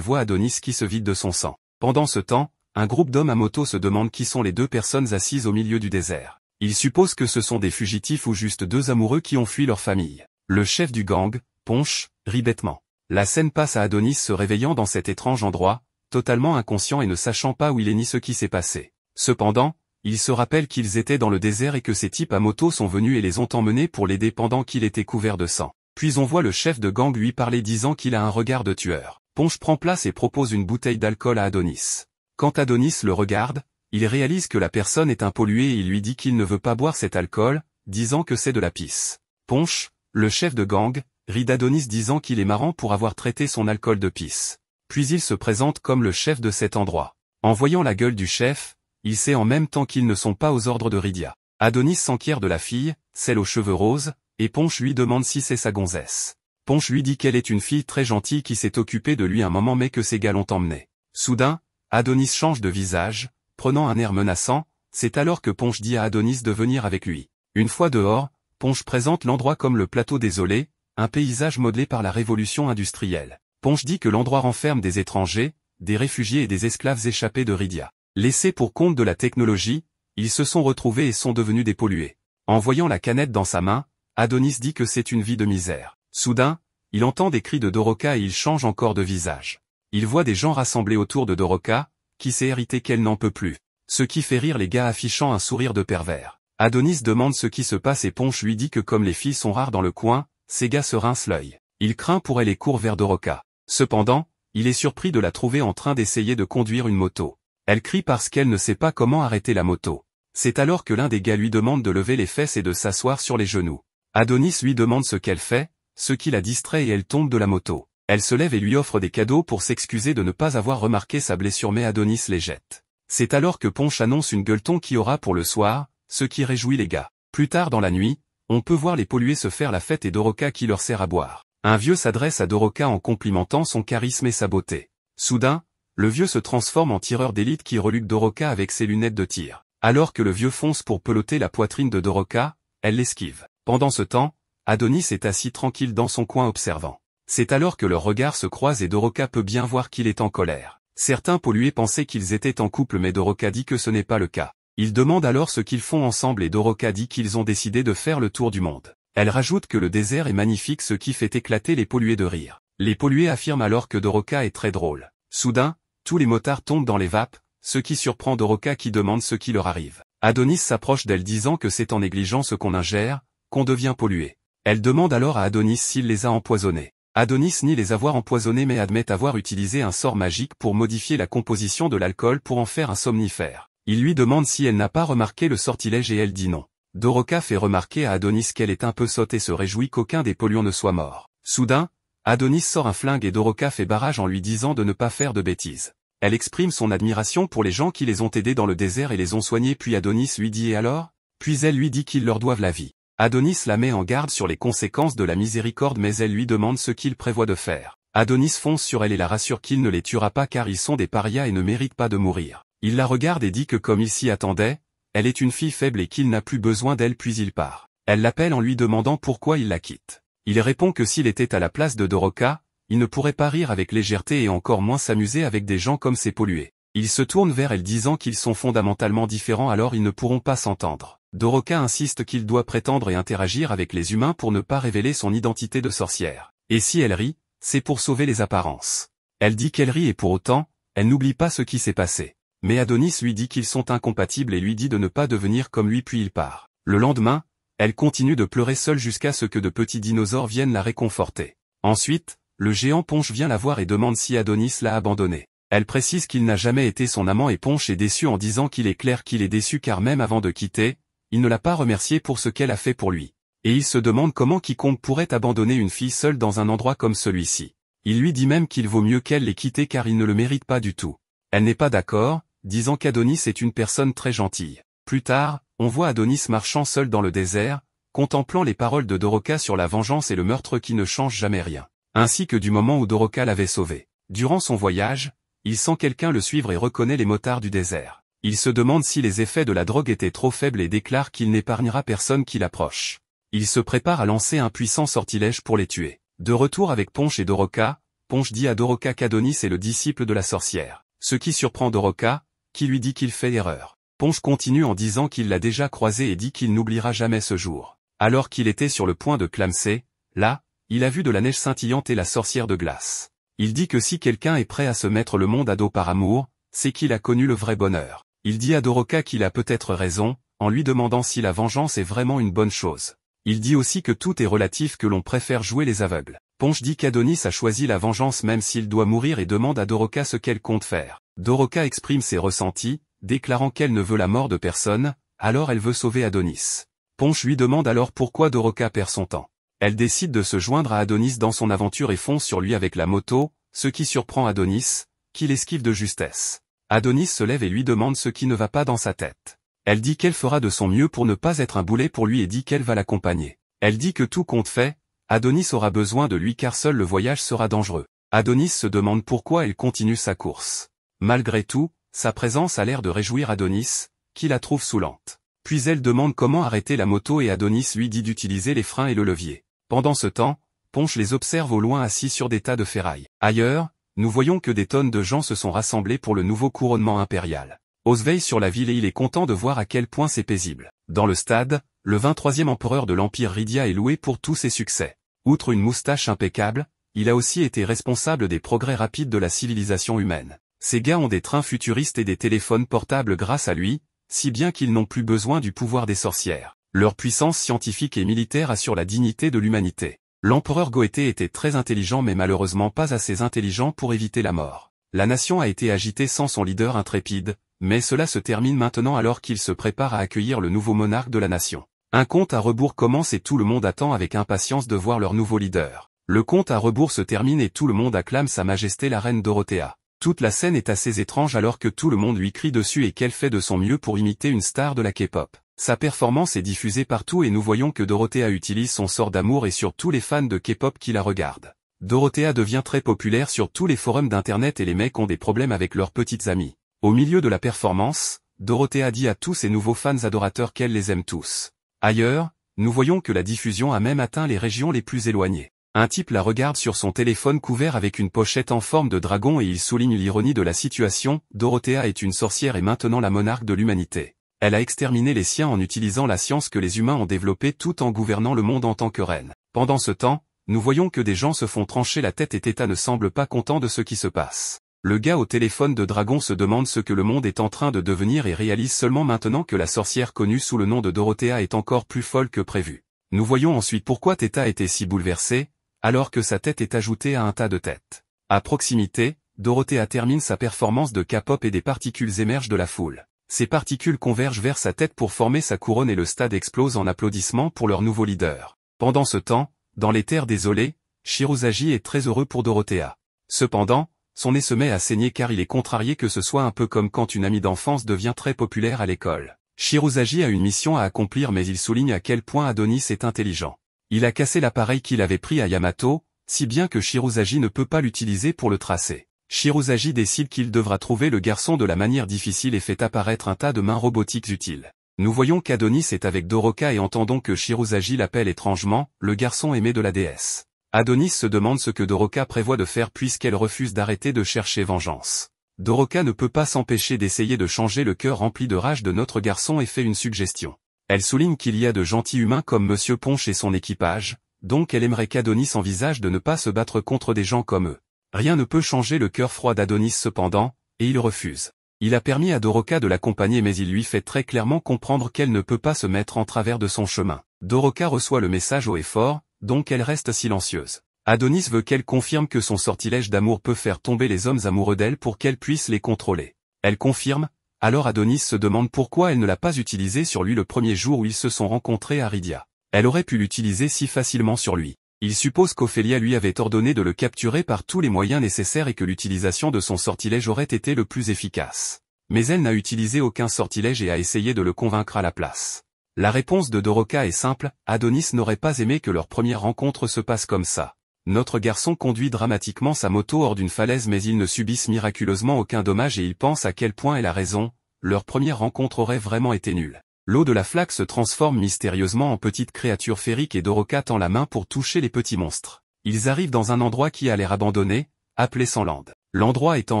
[SPEAKER 1] voit Adonis qui se vide de son sang. Pendant ce temps, un groupe d'hommes à moto se demande qui sont les deux personnes assises au milieu du désert. Ils supposent que ce sont des fugitifs ou juste deux amoureux qui ont fui leur famille. Le chef du gang, Ponch, rit bêtement. La scène passe à Adonis se réveillant dans cet étrange endroit, totalement inconscient et ne sachant pas où il est ni ce qui s'est passé. Cependant, il se rappelle qu'ils étaient dans le désert et que ces types à moto sont venus et les ont emmenés pour l'aider pendant qu'il était couvert de sang. Puis on voit le chef de gang lui parler disant qu'il a un regard de tueur. Ponch prend place et propose une bouteille d'alcool à Adonis. Quand Adonis le regarde, il réalise que la personne est un pollué et il lui dit qu'il ne veut pas boire cet alcool, disant que c'est de la pisse. Ponch, le chef de gang, rit d'Adonis disant qu'il est marrant pour avoir traité son alcool de pisse. Puis il se présente comme le chef de cet endroit. En voyant la gueule du chef, il sait en même temps qu'ils ne sont pas aux ordres de Rydia. Adonis s'enquiert de la fille, celle aux cheveux roses, et Ponch lui demande si c'est sa gonzesse. Ponch lui dit qu'elle est une fille très gentille qui s'est occupée de lui un moment mais que ses gars l'ont emmenée. Soudain, Adonis change de visage, prenant un air menaçant, c'est alors que Ponch dit à Adonis de venir avec lui. Une fois dehors, Ponch présente l'endroit comme le plateau désolé, un paysage modelé par la révolution industrielle. Ponch dit que l'endroit renferme des étrangers, des réfugiés et des esclaves échappés de Rydia. Laissés pour compte de la technologie, ils se sont retrouvés et sont devenus des pollués. En voyant la canette dans sa main, Adonis dit que c'est une vie de misère. Soudain, il entend des cris de Doroka et il change encore de visage. Il voit des gens rassemblés autour de Doroka, qui s'est irrité qu'elle n'en peut plus. Ce qui fait rire les gars affichant un sourire de pervers. Adonis demande ce qui se passe et Ponch lui dit que comme les filles sont rares dans le coin, ces gars se rincent l'œil. Il craint pour elle et court vers Doroka. Cependant, il est surpris de la trouver en train d'essayer de conduire une moto. Elle crie parce qu'elle ne sait pas comment arrêter la moto. C'est alors que l'un des gars lui demande de lever les fesses et de s'asseoir sur les genoux. Adonis lui demande ce qu'elle fait, ce qui la distrait et elle tombe de la moto. Elle se lève et lui offre des cadeaux pour s'excuser de ne pas avoir remarqué sa blessure mais Adonis les jette. C'est alors que Ponch annonce une gueuleton qui aura pour le soir, ce qui réjouit les gars. Plus tard dans la nuit, on peut voir les pollués se faire la fête et Doroka qui leur sert à boire. Un vieux s'adresse à Doroka en complimentant son charisme et sa beauté. Soudain, le vieux se transforme en tireur d'élite qui reluque Doroka avec ses lunettes de tir. Alors que le vieux fonce pour peloter la poitrine de Doroka, elle l'esquive. Pendant ce temps, Adonis est assis tranquille dans son coin observant. C'est alors que leurs regards se croisent et Doroka peut bien voir qu'il est en colère. Certains pollués pensaient qu'ils étaient en couple mais Doroka dit que ce n'est pas le cas. Ils demandent alors ce qu'ils font ensemble et Doroka dit qu'ils ont décidé de faire le tour du monde. Elle rajoute que le désert est magnifique ce qui fait éclater les pollués de rire. Les pollués affirment alors que Doroka est très drôle. Soudain, tous les motards tombent dans les vapes, ce qui surprend Doroka qui demande ce qui leur arrive. Adonis s'approche d'elle disant que c'est en négligeant ce qu'on ingère, qu'on devient pollué. Elle demande alors à Adonis s'il les a empoisonnés. Adonis nie les avoir empoisonnés mais admet avoir utilisé un sort magique pour modifier la composition de l'alcool pour en faire un somnifère. Il lui demande si elle n'a pas remarqué le sortilège et elle dit non. Doroka fait remarquer à Adonis qu'elle est un peu sotte et se réjouit qu'aucun des polluants ne soit mort. Soudain, Adonis sort un flingue et Doroka fait barrage en lui disant de ne pas faire de bêtises. Elle exprime son admiration pour les gens qui les ont aidés dans le désert et les ont soignés puis Adonis lui dit et alors ? Puis elle lui dit qu'ils leur doivent la vie. Adonis la met en garde sur les conséquences de la miséricorde mais elle lui demande ce qu'il prévoit de faire. Adonis fonce sur elle et la rassure qu'il ne les tuera pas car ils sont des parias et ne méritent pas de mourir. Il la regarde et dit que comme il s'y attendait, elle est une fille faible et qu'il n'a plus besoin d'elle puis il part. Elle l'appelle en lui demandant pourquoi il la quitte. Il répond que s'il était à la place de Doroka, il ne pourrait pas rire avec légèreté et encore moins s'amuser avec des gens comme ces pollués. Il se tourne vers elle disant qu'ils sont fondamentalement différents alors ils ne pourront pas s'entendre. Doroka insiste qu'il doit prétendre et interagir avec les humains pour ne pas révéler son identité de sorcière. Et si elle rit, c'est pour sauver les apparences. Elle dit qu'elle rit et pour autant, elle n'oublie pas ce qui s'est passé. Mais Adonis lui dit qu'ils sont incompatibles et lui dit de ne pas devenir comme lui puis il part. Le lendemain, elle continue de pleurer seule jusqu'à ce que de petits dinosaures viennent la réconforter. Ensuite, le géant Ponch vient la voir et demande si Adonis l'a abandonnée. Elle précise qu'il n'a jamais été son amant et Ponch est déçu en disant qu'il est clair qu'il est déçu car même avant de quitter, il ne l'a pas remercié pour ce qu'elle a fait pour lui. Et il se demande comment quiconque pourrait abandonner une fille seule dans un endroit comme celui-ci. Il lui dit même qu'il vaut mieux qu'elle l'ait quitté car il ne le mérite pas du tout. Elle n'est pas d'accord, disant qu'Adonis est une personne très gentille. Plus tard, on voit Adonis marchant seul dans le désert, contemplant les paroles de Doroka sur la vengeance et le meurtre qui ne changent jamais rien, ainsi que du moment où Doroka l'avait sauvé. Durant son voyage, il sent quelqu'un le suivre et reconnaît les motards du désert. Il se demande si les effets de la drogue étaient trop faibles et déclare qu'il n'épargnera personne qui l'approche. Il se prépare à lancer un puissant sortilège pour les tuer. De retour avec Ponch et Doroka, Ponch dit à Doroka qu'Adonis est le disciple de la sorcière, ce qui surprend Doroka, qui lui dit qu'il fait erreur. Ponch continue en disant qu'il l'a déjà croisé et dit qu'il n'oubliera jamais ce jour. Alors qu'il était sur le point de clamser, là, il a vu de la neige scintillante et la sorcière de glace. Il dit que si quelqu'un est prêt à se mettre le monde à dos par amour, c'est qu'il a connu le vrai bonheur. Il dit à Doroka qu'il a peut-être raison, en lui demandant si la vengeance est vraiment une bonne chose. Il dit aussi que tout est relatif, que l'on préfère jouer les aveugles. Ponch dit qu'Adonis a choisi la vengeance même s'il doit mourir et demande à Doroka ce qu'elle compte faire. Doroka exprime ses ressentis, déclarant qu'elle ne veut la mort de personne, alors elle veut sauver Adonis. Ponch lui demande alors pourquoi Doroka perd son temps. Elle décide de se joindre à Adonis dans son aventure et fonce sur lui avec la moto, ce qui surprend Adonis, qui l'esquive de justesse. Adonis se lève et lui demande ce qui ne va pas dans sa tête. Elle dit qu'elle fera de son mieux pour ne pas être un boulet pour lui et dit qu'elle va l'accompagner. Elle dit que tout compte fait, Adonis aura besoin de lui car seul le voyage sera dangereux. Adonis se demande pourquoi elle continue sa course. Malgré tout, sa présence a l'air de réjouir Adonis, qui la trouve saoulante. Puis elle demande comment arrêter la moto et Adonis lui dit d'utiliser les freins et le levier. Pendant ce temps, Ponch les observe au loin assis sur des tas de ferraille. Ailleurs, nous voyons que des tonnes de gens se sont rassemblés pour le nouveau couronnement impérial. Oz veille sur la ville et il est content de voir à quel point c'est paisible. Dans le stade, le 23e empereur de l'Empire Rydia est loué pour tous ses succès. Outre une moustache impeccable, il a aussi été responsable des progrès rapides de la civilisation humaine. Ces gars ont des trains futuristes et des téléphones portables grâce à lui, si bien qu'ils n'ont plus besoin du pouvoir des sorcières. Leur puissance scientifique et militaire assure la dignité de l'humanité. L'empereur Goethe était très intelligent mais malheureusement pas assez intelligent pour éviter la mort. La nation a été agitée sans son leader intrépide, mais cela se termine maintenant alors qu'il se prépare à accueillir le nouveau monarque de la nation. Un compte à rebours commence et tout le monde attend avec impatience de voir leur nouveau leader. Le compte à rebours se termine et tout le monde acclame Sa Majesté la Reine Dorothea. Toute la scène est assez étrange alors que tout le monde lui crie dessus et qu'elle fait de son mieux pour imiter une star de la K-pop. Sa performance est diffusée partout et nous voyons que Dorothea utilise son sort d'amour et sur tous les fans de K-pop qui la regardent. Dorothea devient très populaire sur tous les forums d'internet et les mecs ont des problèmes avec leurs petites amies. Au milieu de la performance, Dorothea dit à tous ses nouveaux fans adorateurs qu'elle les aime tous. Ailleurs, nous voyons que la diffusion a même atteint les régions les plus éloignées. Un type la regarde sur son téléphone couvert avec une pochette en forme de dragon et il souligne l'ironie de la situation. Dorothea est une sorcière et maintenant la monarque de l'humanité. Elle a exterminé les siens en utilisant la science que les humains ont développée tout en gouvernant le monde en tant que reine. Pendant ce temps, nous voyons que des gens se font trancher la tête et Theta ne semble pas content de ce qui se passe. Le gars au téléphone de dragon se demande ce que le monde est en train de devenir et réalise seulement maintenant que la sorcière connue sous le nom de Dorothea est encore plus folle que prévu. Nous voyons ensuite pourquoi Theta était si bouleversée, alors que sa tête est ajoutée à un tas de têtes. À proximité, Dorothea termine sa performance de K-pop et des particules émergent de la foule. Ces particules convergent vers sa tête pour former sa couronne et le stade explose en applaudissements pour leur nouveau leader. Pendant ce temps, dans les terres désolées, Shirozagi est très heureux pour Dorothea. Cependant, son nez se met à saigner car il est contrarié que ce soit un peu comme quand une amie d'enfance devient très populaire à l'école. Shirozagi a une mission à accomplir mais il souligne à quel point Adonis est intelligent. Il a cassé l'appareil qu'il avait pris à Yamato, si bien que Shirozagi ne peut pas l'utiliser pour le tracer. Shirozagi décide qu'il devra trouver le garçon de la manière difficile et fait apparaître un tas de mains robotiques utiles. Nous voyons qu'Adonis est avec Doroka et entendons que Shirozagi l'appelle étrangement, le garçon aimé de la déesse. Adonis se demande ce que Doroka prévoit de faire puisqu'elle refuse d'arrêter de chercher vengeance. Doroka ne peut pas s'empêcher d'essayer de changer le cœur rempli de rage de notre garçon et fait une suggestion. Elle souligne qu'il y a de gentils humains comme Monsieur Ponch et son équipage, donc elle aimerait qu'Adonis envisage de ne pas se battre contre des gens comme eux. Rien ne peut changer le cœur froid d'Adonis cependant, et il refuse. Il a permis à Doroka de l'accompagner mais il lui fait très clairement comprendre qu'elle ne peut pas se mettre en travers de son chemin. Doroka reçoit le message haut et fort, donc elle reste silencieuse. Adonis veut qu'elle confirme que son sortilège d'amour peut faire tomber les hommes amoureux d'elle pour qu'elle puisse les contrôler. Elle confirme, alors Adonis se demande pourquoi elle ne l'a pas utilisé sur lui le premier jour où ils se sont rencontrés à Rydia. Elle aurait pu l'utiliser si facilement sur lui. Il suppose qu'Ophélia lui avait ordonné de le capturer par tous les moyens nécessaires et que l'utilisation de son sortilège aurait été le plus efficace. Mais elle n'a utilisé aucun sortilège et a essayé de le convaincre à la place. La réponse de Doroka est simple, Adonis n'aurait pas aimé que leur première rencontre se passe comme ça. Notre garçon conduit dramatiquement sa moto hors d'une falaise mais ils ne subissent miraculeusement aucun dommage et il pense à quel point elle a raison, leur première rencontre aurait vraiment été nulle. L'eau de la flaque se transforme mystérieusement en petite créature féerique et Doroka tend la main pour toucher les petits monstres. Ils arrivent dans un endroit qui a l'air abandonné, appelé Sandland. L'endroit est en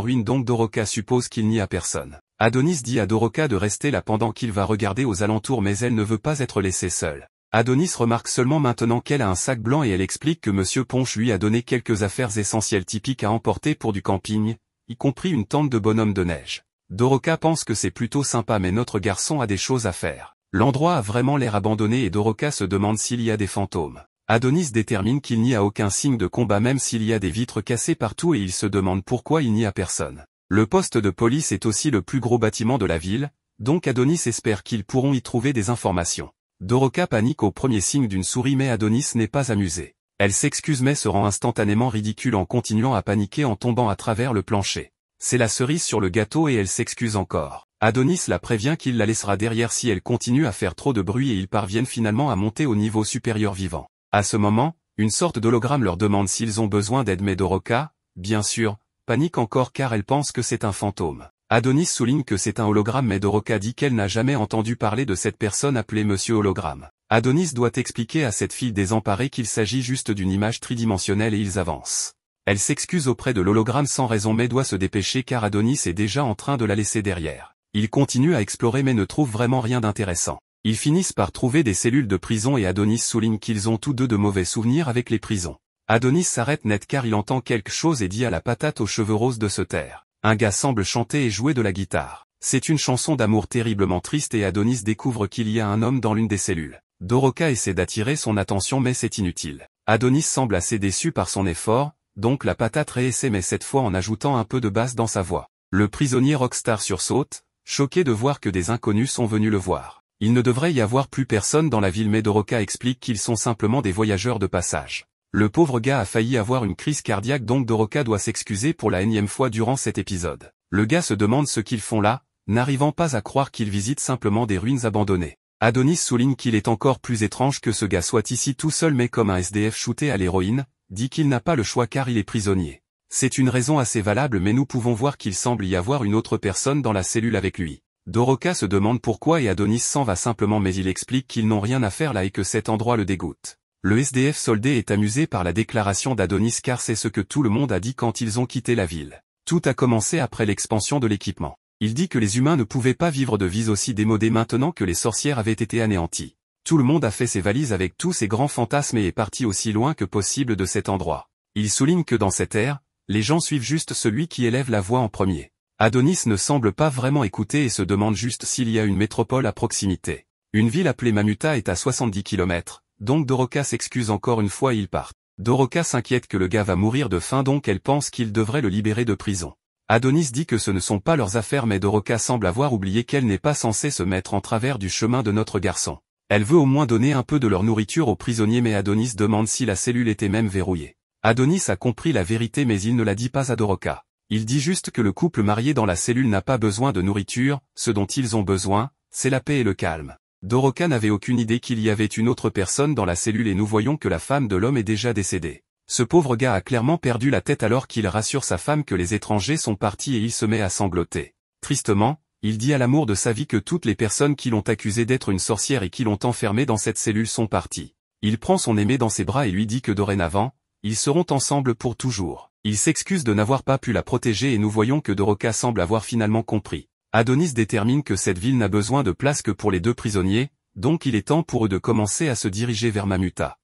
[SPEAKER 1] ruine donc Doroka suppose qu'il n'y a personne. Adonis dit à Doroka de rester là pendant qu'il va regarder aux alentours mais elle ne veut pas être laissée seule. Adonis remarque seulement maintenant qu'elle a un sac blanc et elle explique que Monsieur Ponche lui a donné quelques affaires essentielles typiques à emporter pour du camping, y compris une tente de bonhomme de neige. Doroka pense que c'est plutôt sympa mais notre garçon a des choses à faire. L'endroit a vraiment l'air abandonné et Doroka se demande s'il y a des fantômes. Adonis détermine qu'il n'y a aucun signe de combat même s'il y a des vitres cassées partout et il se demande pourquoi il n'y a personne. Le poste de police est aussi le plus gros bâtiment de la ville, donc Adonis espère qu'ils pourront y trouver des informations. Doroka panique au premier signe d'une souris mais Adonis n'est pas amusé. Elle s'excuse mais se rend instantanément ridicule en continuant à paniquer en tombant à travers le plancher. C'est la cerise sur le gâteau et elle s'excuse encore. Adonis la prévient qu'il la laissera derrière si elle continue à faire trop de bruit et ils parviennent finalement à monter au niveau supérieur vivant. À ce moment, une sorte d'hologramme leur demande s'ils ont besoin d'aide mais Doroka, bien sûr, panique encore car elle pense que c'est un fantôme. Adonis souligne que c'est un hologramme mais Doroka dit qu'elle n'a jamais entendu parler de cette personne appelée Monsieur Hologramme. Adonis doit expliquer à cette fille désemparée qu'il s'agit juste d'une image tridimensionnelle et ils avancent. Elle s'excuse auprès de l'hologramme sans raison mais doit se dépêcher car Adonis est déjà en train de la laisser derrière. Il continue à explorer mais ne trouve vraiment rien d'intéressant. Ils finissent par trouver des cellules de prison et Adonis souligne qu'ils ont tous deux de mauvais souvenirs avec les prisons. Adonis s'arrête net car il entend quelque chose et dit à la patate aux cheveux roses de se taire. Un gars semble chanter et jouer de la guitare. C'est une chanson d'amour terriblement triste et Adonis découvre qu'il y a un homme dans l'une des cellules. Doroka essaie d'attirer son attention mais c'est inutile. Adonis semble assez déçu par son effort, donc la patate réessaie mais cette fois en ajoutant un peu de basse dans sa voix. Le prisonnier rockstar sursaute, choqué de voir que des inconnus sont venus le voir. Il ne devrait y avoir plus personne dans la ville mais Doroka explique qu'ils sont simplement des voyageurs de passage. Le pauvre gars a failli avoir une crise cardiaque donc Doroka doit s'excuser pour la énième fois durant cet épisode. Le gars se demande ce qu'ils font là, n'arrivant pas à croire qu'ils visitent simplement des ruines abandonnées. Adonis souligne qu'il est encore plus étrange que ce gars soit ici tout seul mais comme un SDF shooté à l'héroïne, dit qu'il n'a pas le choix car il est prisonnier. C'est une raison assez valable mais nous pouvons voir qu'il semble y avoir une autre personne dans la cellule avec lui. Doroka se demande pourquoi et Adonis s'en va simplement mais il explique qu'ils n'ont rien à faire là et que cet endroit le dégoûte. Le SDF soldé est amusé par la déclaration d'Adonis car c'est ce que tout le monde a dit quand ils ont quitté la ville. Tout a commencé après l'expansion de l'équipement. Il dit que les humains ne pouvaient pas vivre de vies aussi démodées maintenant que les sorcières avaient été anéanties. Tout le monde a fait ses valises avec tous ses grands fantasmes et est parti aussi loin que possible de cet endroit. Il souligne que dans cette ère, les gens suivent juste celui qui élève la voix en premier. Adonis ne semble pas vraiment écouter et se demande juste s'il y a une métropole à proximité. Une ville appelée Mamuta est à 70 km, donc Doroka s'excuse encore une fois et ils partent. Doroka s'inquiète que le gars va mourir de faim donc elle pense qu'il devrait le libérer de prison. Adonis dit que ce ne sont pas leurs affaires mais Doroka semble avoir oublié qu'elle n'est pas censée se mettre en travers du chemin de notre garçon. Elle veut au moins donner un peu de leur nourriture aux prisonniers mais Adonis demande si la cellule était même verrouillée. Adonis a compris la vérité mais il ne la dit pas à Doroka. Il dit juste que le couple marié dans la cellule n'a pas besoin de nourriture, ce dont ils ont besoin, c'est la paix et le calme. Doroka n'avait aucune idée qu'il y avait une autre personne dans la cellule et nous voyons que la femme de l'homme est déjà décédée. Ce pauvre gars a clairement perdu la tête alors qu'il rassure sa femme que les étrangers sont partis et il se met à sangloter. Tristement, il dit à l'amour de sa vie que toutes les personnes qui l'ont accusé d'être une sorcière et qui l'ont enfermé dans cette cellule sont parties. Il prend son aimé dans ses bras et lui dit que dorénavant, ils seront ensemble pour toujours. Il s'excuse de n'avoir pas pu la protéger et nous voyons que Doroka semble avoir finalement compris. Adonis détermine que cette ville n'a besoin de place que pour les deux prisonniers, donc il est temps pour eux de commencer à se diriger vers Mamuta.